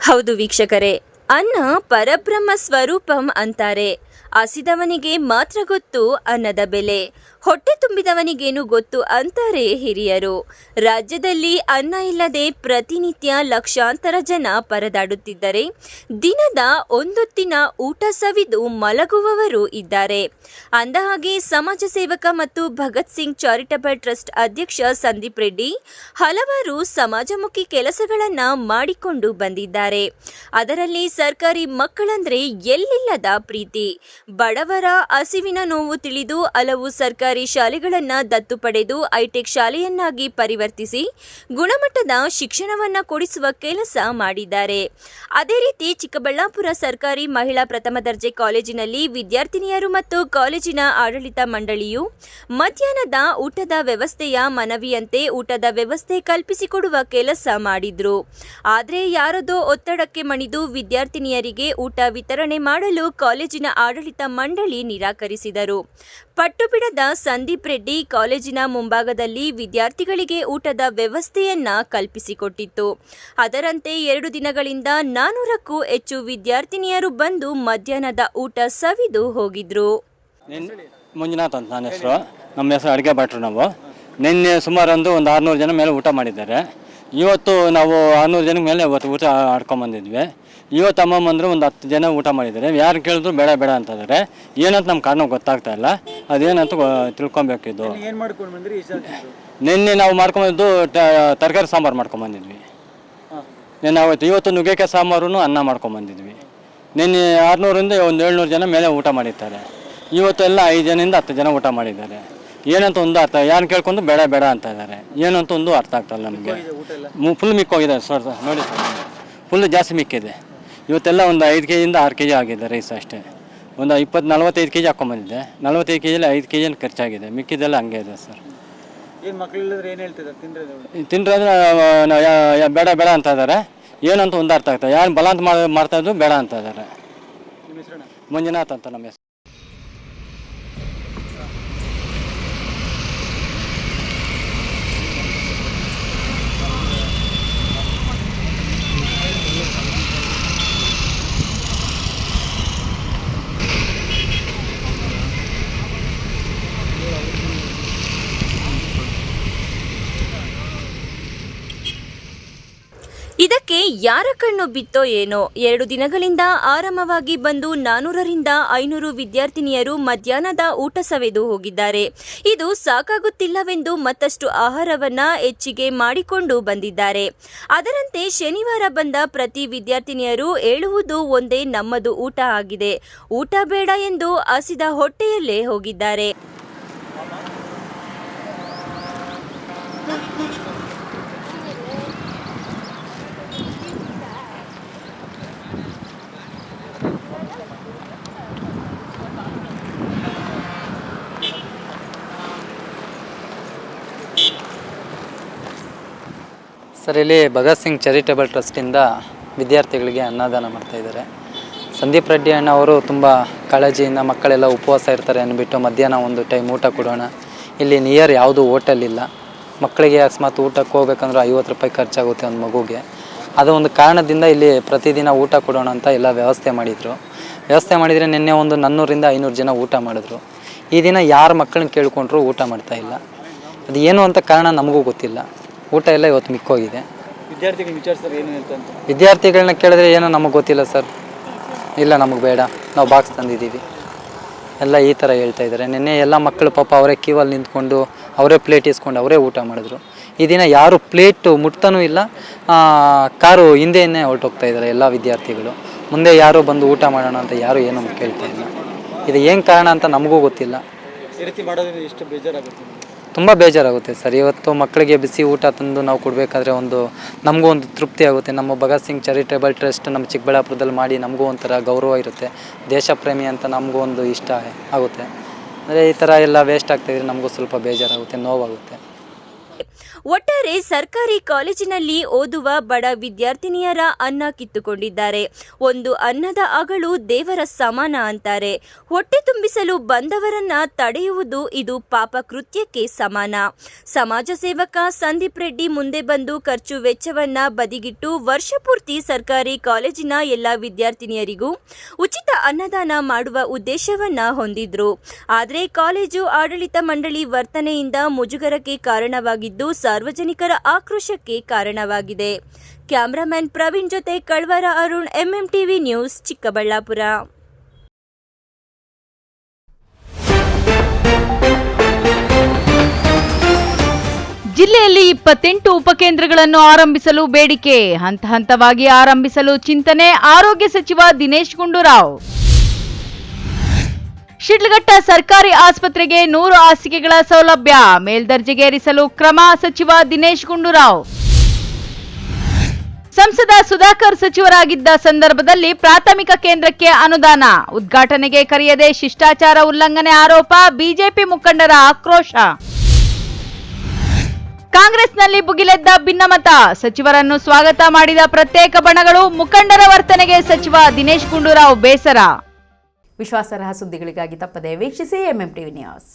ಹೌದು ವೀಕ್ಷಕರೇ, ಅನ್ನ ಪರಬ್ರಹ್ಮ ಸ್ವರೂಪಂ ಅಂತಾರೆ. ಹಸಿದವನಿಗೆ ಮಾತ್ರ ಗೊತ್ತು ಅನ್ನದ ಬೆಲೆ, ಹೊಟ್ಟೆ ತುಂಬಿದವನಿಗೇನು ಗೊತ್ತು ಅಂತಾರೆ ಹಿರಿಯರು. ರಾಜ್ಯದಲ್ಲಿ ಅನ್ನ ಇಲ್ಲದೆ ಪ್ರತಿನಿತ್ಯ ಲಕ್ಷಾಂತರ ಜನ ಪರದಾಡುತ್ತಿದ್ದರೆ ದಿನದ ಒಂದೊತ್ತಿನ ಊಟ ಸವಿದು ಮಲಗುವವರು ಇದ್ದಾರೆ. ಅಂದಹಾಗೆ ಸಮಾಜ ಸೇವಕ ಮತ್ತು ಭಗತ್ ಸಿಂಗ್ ಚಾರಿಟಬಲ್ ಟ್ರಸ್ಟ್ ಅಧ್ಯಕ್ಷ ಸಂದೀಪ್ ರೆಡ್ಡಿ ಹಲವಾರು ಸಮಾಜಮುಖಿ ಕೆಲಸಗಳನ್ನು ಮಾಡಿಕೊಂಡು ಬಂದಿದ್ದಾರೆ. ಅದರಲ್ಲಿ ಸರ್ಕಾರಿ ಮಕ್ಕಳಂದ್ರೆ ಎಲ್ಲಿಲ್ಲದ ಪ್ರೀತಿ. ಬಡವರ ಹಸಿವಿನ ನೋವು ತಿಳಿದು ಹಲವು ಸರ್ಕಾರಿ ಶಾಲೆಗಳನ್ನು ದತ್ತು ಪಡೆದು ಹೈಟೆಕ್ ಶಾಲೆಯನ್ನಾಗಿ ಪರಿವರ್ತಿಸಿ ಗುಣಮಟ್ಟದ ಶಿಕ್ಷಣವನ್ನ ಕೊಡಿಸುವ ಕೆಲಸ ಮಾಡಿದ್ದಾರೆ. ಅದೇ ರೀತಿ ಚಿಕ್ಕಬಳ್ಳಾಪುರ ಸರ್ಕಾರಿ ಮಹಿಳಾ ಪ್ರಥಮ ದರ್ಜೆ ಕಾಲೇಜಿನಲ್ಲಿ ವಿದ್ಯಾರ್ಥಿನಿಯರು ಮತ್ತು ಕಾಲೇಜಿನ ಆಡಳಿತ ಮಂಡಳಿಯು ಮಧ್ಯಾಹ್ನದ ಊಟದ ವ್ಯವಸ್ಥೆಯ ಮನವಿಯಂತೆ ಊಟದ ವ್ಯವಸ್ಥೆ ಕಲ್ಪಿಸಿಕೊಡುವ ಕೆಲಸ ಮಾಡಿದ್ರು. ಆದರೆ ಯಾರದೋ ಒತ್ತಡಕ್ಕೆ ಮಣಿದು ವಿದ್ಯಾರ್ಥಿನಿಯರಿಗೆ ಊಟ ವಿತರಣೆ ಮಾಡಲು ಕಾಲೇಜಿನ ಆಡಳಿತ ಮಂಡಳಿ ನಿರಾಕರಿಸಿದರು. ಪಟ್ಟು ಬಿಡದ ಸಂದೀಪ್ ರೆಡ್ಡಿ ಕಾಲೇಜಿನ ಮುಂಭಾಗದಲ್ಲಿ ವಿದ್ಯಾರ್ಥಿಗಳಿಗೆ ಊಟದ ವ್ಯವಸ್ಥೆಯನ್ನ ಕಲ್ಪಿಸಿಕೊಟ್ಟಿತ್ತು. ಅದರಂತೆ 2 ದಿನಗಳಿಂದ 400ಕ್ಕೂ ಹೆಚ್ಚು ವಿದ್ಯಾರ್ಥಿನಿಯರು ಬಂದು ಮಧ್ಯಾಹ್ನದ ಊಟ ಸವಿದು ಹೋಗಿದ್ರು. ಮಂಜುನಾಥ್ ಅಂತ ನನ್ನ ಹೆಸರು. ನಮ್ಮ ಹೆಸರು ಅಡುಗೆ ಭಟ್ರು. ನಾವು ನಿನ್ನೆ ಸುಮಾರು ಒಂದು 600 ಜನ ಮೇಲೆ ಊಟ ಮಾಡಿದ್ದಾರೆ. ಇವತ್ತು ನಾವು 600 ಜನ ಮೇಲೆ ಇವತ್ತು ಊಟ ಆಡ್ಕೊಂಬಂದಿದ್ವಿ. ಇವತ್ತು ಅಮ್ಮಂದ್ರು ಒಂದು 10 ಜನ ಊಟ ಮಾಡಿದ್ದಾರೆ. ಯಾರು ಕೇಳಿದ್ರು ಬೇಡ ಬೇಡ ಅಂತ ಇದ್ದಾರೆ. ಏನಂತ ನಮ್ಮ ಕಾರಣ ಗೊತ್ತಾಗ್ತಾ ಇಲ್ಲ. ಅದೇನಂತ ತಿಳ್ಕೊಬೇಕಿದ್ದು. ನಿನ್ನೆ ನಾವು ಮಾಡ್ಕೊಂಬಂದಿದ್ದು ತರಕಾರಿ ಸಾಂಬಾರು ಮಾಡ್ಕೊಂಬಂದಿದ್ವಿ. ನಿನ್ನೆ ಇವತ್ತು ನುಗ್ಗೆಕಾಯಿ ಸಾಂಬಾರು ಅನ್ನ ಮಾಡ್ಕೊಂಬಂದಿದ್ವಿ. ನಿನ್ನೆ 600ರಿಂದ ಒಂದು 700 ಜನ ಮೇಲೆ ಊಟ ಮಾಡಿರ್ತಾರೆ. ಇವತ್ತು ಎಲ್ಲ 5 ಜನದಿಂದ 10 ಜನ ಊಟ ಮಾಡಿದ್ದಾರೆ. ಏನಂತ ಒಂದು ಅರ್ಥ, ಯಾರು ಕೇಳ್ಕೊಂಡು ಬೇಡ ಬೇಡ ಅಂತ ಇದ್ದಾರೆ. ಏನಂತ ಒಂದು ಅರ್ಥ ಆಗ್ತಾಯಿಲ್ಲ ನಮಗೆ. ಫುಲ್ ಮಿಕ್ಕೋಗಿದೆ ಸರ್, ನೋಡಿ ಸರ್, ಫುಲ್ ಜಾಸ್ತಿ ಮಿಕ್ಕಿದೆ. ಇವತ್ತೆಲ್ಲ ಒಂದು 5 ಕೆಜಿಯಿಂದ 6 ಕೆಜಿ ಆಗಿದೆ ರೈಸ್ ಅಷ್ಟೇ. ಒಂದು 45 ಕೆಜಿ ಹಾಕ್ಕೊಂಬಂದಿದ್ದೆ. 45 ಕೆಜಿಯಲ್ಲಿ 5 ಕೆಜಿಯನ್ನು ಖರ್ಚಾಗಿದೆ. ಮಿಕ್ಕಿದೆಲ್ಲ ಹಂಗೆ ಇದೆ ಸರ್. ತಿಂದ್ರೆ ಬೇಡ ಬೇಡ ಅಂತ ಇದ್ದಾರೆ. ಏನಂತ ಒಂದು ಅರ್ಥ ಆಗ್ತದೆ. ಯಾರು ಬಲ ಅಂತ ಮಾಡ್ತಾ ಇದ್ರು ಬೇಡ ಅಂತ ಇದ್ದಾರೆ. ಮಂಜುನಾಥ್ ಅಂತ ನಮ್ಮ ಹೆಸರು. ಇದಕ್ಕೆ ಯಾರ ಕಣ್ಣು ಬಿತ್ತೋ ಏನೋ 2 ದಿನಗಳಿಂದ ಆರಂಭವಾಗಿ ಬಂದು 400ರಿಂದ 500 ವಿದ್ಯಾರ್ಥಿನಿಯರು ಮಧ್ಯಾಹ್ನದ ಊಟ ಸವೆದು ಹೋಗಿದ್ದಾರೆ. ಇದು ಸಾಕಾಗುತ್ತಿಲ್ಲವೆಂದು ಮತ್ತಷ್ಟು ಆಹಾರವನ್ನ ಹೆಚ್ಚಿಗೆ ಮಾಡಿಕೊಂಡು ಬಂದಿದ್ದಾರೆ. ಅದರಂತೆ ಶನಿವಾರ ಬಂದ ಪ್ರತಿ ವಿದ್ಯಾರ್ಥಿನಿಯರು ಹೇಳುವುದು ಒಂದೇ, ನಮ್ಮದು ಊಟ ಆಗಿದೆ, ಊಟ ಬೇಡ ಎಂದು ಹಸಿದ ಹೊಟ್ಟೆಯಲ್ಲೇ ಹೋಗಿದ್ದಾರೆ. ಸರ್, ಇಲ್ಲಿ ಭಗತ್ ಸಿಂಗ್ ಚಾರಿಟೇಬಲ್ ಟ್ರಸ್ಟಿಂದ ವಿದ್ಯಾರ್ಥಿಗಳಿಗೆ ಅನ್ನದಾನ ಮಾಡ್ತಾಯಿದ್ದಾರೆ. ಸಂದೀಪ್ ರೆಡ್ಡಿ ಅಣ್ಣ ಅವರು ತುಂಬ ಕಾಳಜಿಯಿಂದ ಮಕ್ಕಳೆಲ್ಲ ಉಪವಾಸ ಇರ್ತಾರೆ ಅಂದ್ಬಿಟ್ಟು ಮಧ್ಯಾಹ್ನ ಒಂದು ಟೈಮ್ ಊಟ ಕೊಡೋಣ. ಇಲ್ಲಿ ನಿಯರ್ ಯಾವುದೂ ಹೋಟೆಲ್ ಇಲ್ಲ. ಮಕ್ಕಳಿಗೆ ಅಕಸ್ಮಾತ್ ಊಟಕ್ಕೆ ಹೋಗ್ಬೇಕಂದ್ರೆ 50 ರೂಪಾಯಿ ಖರ್ಚಾಗುತ್ತೆ ಒಂದು ಮಗುಗೆ. ಅದು ಒಂದು ಕಾರಣದಿಂದ ಇಲ್ಲಿ ಪ್ರತಿದಿನ ಊಟ ಕೊಡೋಣ ಅಂತ ಎಲ್ಲ ವ್ಯವಸ್ಥೆ ಮಾಡಿದರೆ ನಿನ್ನೆ ಒಂದು 400ರಿಂದ 500 ಜನ ಊಟ ಮಾಡಿದ್ರು. ಈ ದಿನ ಯಾರು ಮಕ್ಕಳನ್ನ ಕೇಳ್ಕೊಂಡ್ರು ಊಟ ಮಾಡ್ತಾಯಿಲ್ಲ. ಅದು ಏನು ಅಂತ ಕಾರಣ ನಮಗೂ ಗೊತ್ತಿಲ್ಲ. ಊಟ ಎಲ್ಲ ಇವತ್ತು ಮಿಕ್ಕೋಗಿದೆ. ವಿದ್ಯಾರ್ಥಿಗಳನ್ನ ಕೇಳಿದ್ರೆ ಏನೋ ನಮಗೆ ಗೊತ್ತಿಲ್ಲ ಸರ್, ಇಲ್ಲ ನಮಗೆ ಬೇಡ, ನಾವು ಬಾಕ್ಸ್ ತಂದಿದ್ದೀವಿ ಎಲ್ಲ ಈ ಥರ ಹೇಳ್ತಾ ಇದ್ದಾರೆ. ನಿನ್ನೆ ಎಲ್ಲ ಮಕ್ಕಳು ಪಾಪ ಅವರೇ ಕ್ಯೂವಲ್ಲಿ ನಿಂತ್ಕೊಂಡು ಅವರೇ ಪ್ಲೇಟ್ ಇಸ್ಕೊಂಡು ಅವರೇ ಊಟ ಮಾಡಿದ್ರು. ಈ ದಿನ ಯಾರು ಪ್ಲೇಟು ಮುಟ್ತಾನೂ ಇಲ್ಲ. ಕಾರು ಹಿಂದೆಯೇ ಹೊರಟೋಗ್ತಾ ಇದ್ದಾರೆ ಎಲ್ಲ ವಿದ್ಯಾರ್ಥಿಗಳು. ಮುಂದೆ ಯಾರು ಬಂದು ಊಟ ಮಾಡೋಣ ಅಂತ ಯಾರು ಏನೂ ಕೇಳ್ತಾ ಇಲ್ಲ. ಇದು ಏನು ಕಾರಣ ಅಂತ ನಮಗೂ ಗೊತ್ತಿಲ್ಲ. ತುಂಬ ಬೇಜಾರಾಗುತ್ತೆ ಸರ್. ಇವತ್ತು ಮಕ್ಕಳಿಗೆ ಬಿಸಿ ಊಟ ತಂದು ನಾವು ಕೊಡಬೇಕಾದ್ರೆ ನಮಗೂ ಒಂದು ತೃಪ್ತಿ ಆಗುತ್ತೆ. ನಮ್ಮ ಭಗತ್ ಸಿಂಗ್ ಚಾರಿಟೇಬಲ್ ಟ್ರಸ್ಟ್ ನಮ್ಮ ಚಿಕ್ಕಬಳ್ಳಾಪುರದಲ್ಲಿ ಮಾಡಿ ನಮಗೂ ಒಂಥರ ಗೌರವ ಇರುತ್ತೆ. ದೇಶ ಪ್ರೇಮಿ ಅಂತ ನಮಗೂ ಒಂದು ಇಷ್ಟ ಆಗುತ್ತೆ. ಅಂದರೆ ಈ ಥರ ಎಲ್ಲ ವೇಸ್ಟ್ ಆಗ್ತಾಯಿದ್ರೆ ನಮಗೂ ಸ್ವಲ್ಪ ಬೇಜಾರಾಗುತ್ತೆ, ನೋವಾಗುತ್ತೆ. ಒಟ್ಟಾರೆ ಸರ್ಕಾರಿ ಕಾಲೇಜಿನಲ್ಲಿ ಓದುವ ಬಡ ವಿದ್ಯಾರ್ಥಿನಿಯರ ಅನ್ನ ಕಿತ್ತುಕೊಂಡಿದ್ದಾರೆ. ಒಂದು ಅನ್ನದ ಅಗಳು ದೇವರ ಸಮಾನ ಅಂತಾರೆ. ಹೊಟ್ಟೆ ತುಂಬಿಸಲು ಬಂದವರನ್ನ ತಡೆಯುವುದು ಇದು ಪಾಪ ಕೃತ್ಯಕ್ಕೆ ಸಮಾನ. ಸಮಾಜ ಸೇವಕ ಸಂದೀಪ್ ರೆಡ್ಡಿ ಮುಂದೆ ಬಂದು ಖರ್ಚು ವೆಚ್ಚವನ್ನ ಬದಿಗಿಟ್ಟು ವರ್ಷಪೂರ್ತಿ ಸರ್ಕಾರಿ ಕಾಲೇಜಿನ ಎಲ್ಲ ವಿದ್ಯಾರ್ಥಿನಿಯರಿಗೂ ಉಚಿತ ಅನ್ನದಾನ ಮಾಡುವ ಉದ್ದೇಶವನ್ನ ಹೊಂದಿದ್ರು. ಆದರೆ ಕಾಲೇಜು ಆಡಳಿತ ಮಂಡಳಿ ವರ್ತನೆಯಿಂದ ಮುಜುಗರಕ್ಕೆ ಕಾರಣವಾಗಿದ್ದು ಸಾರ್ವಜನಿಕರ ಆಕ್ರೋಶಕ್ಕೆ ಕಾರಣವಾಗಿದೆ. ಕ್ಯಾಮರಾಮನ್ ಪ್ರವೀಣ್ ಜೊತೆ ಕಳ್ವರ ಅರುಣ್, ಎಂಎಂಟಿವಿ ನ್ಯೂಸ್, ಚಿಕ್ಕಬಳ್ಳಾಪುರ. ಜಿಲ್ಲೆಯಲ್ಲಿ 28 ಉಪಕೇಂದ್ರಗಳನ್ನು ಆರಂಭಿಸಲು ಬೇಡಿಕೆ, ಹಂತ ಹಂತವಾಗಿ ಆರಂಭಿಸಲು ಚಿಂತನೆ, ಆರೋಗ್ಯ ಸಚಿವ ದಿನೇಶ್ ಗುಂಡೂರಾವ್. ಶಿಡ್ಲಘಟ್ಟ ಸರ್ಕಾರಿ ಆಸ್ಪತ್ರೆಗೆ 100 ಹಾಸಿಗೆಗಳ ಸೌಲಭ್ಯ, ಮೇಲ್ದರ್ಜೆಗೇರಿಸಲು ಕ್ರಮ, ಸಚಿವ ದಿನೇಶ್ ಗುಂಡೂರಾವ್. ಸಂಸದ ಸುಧಾಕರ್ ಸಚಿವರಾಗಿದ್ದ ಸಂದರ್ಭದಲ್ಲಿ ಪ್ರಾಥಮಿಕ ಕೇಂದ್ರಕ್ಕೆ ಅನುದಾನ, ಉದ್ಘಾಟನೆಗೆ ಕರೆಯದೆ ಶಿಷ್ಟಾಚಾರ ಉಲ್ಲಂಘನೆ ಆರೋಪ, ಬಿಜೆಪಿ ಮುಖಂಡರ ಆಕ್ರೋಶ. ಕಾಂಗ್ರೆಸ್ನಲ್ಲಿ ಭುಗಿಲೆದ್ದ ಭಿನ್ನಮತ, ಸಚಿವರನ್ನು ಸ್ವಾಗತ ಮಾಡಿದ ಪ್ರತ್ಯೇಕ ಬಣಗಳು, ಮುಖಂಡರ ವರ್ತನೆಗೆ ಸಚಿವ ದಿನೇಶ್ ಗುಂಡೂರಾವ್ ಬೇಸರ. ವಿಶ್ವಾಸಾರ್ಹ ಸುದ್ದಿಗಳಿಗಾಗಿ ತಪ್ಪದೆ ವೀಕ್ಷಿಸಿ ಎಂಎಂಟಿವಿ ನ್ಯೂಸ್.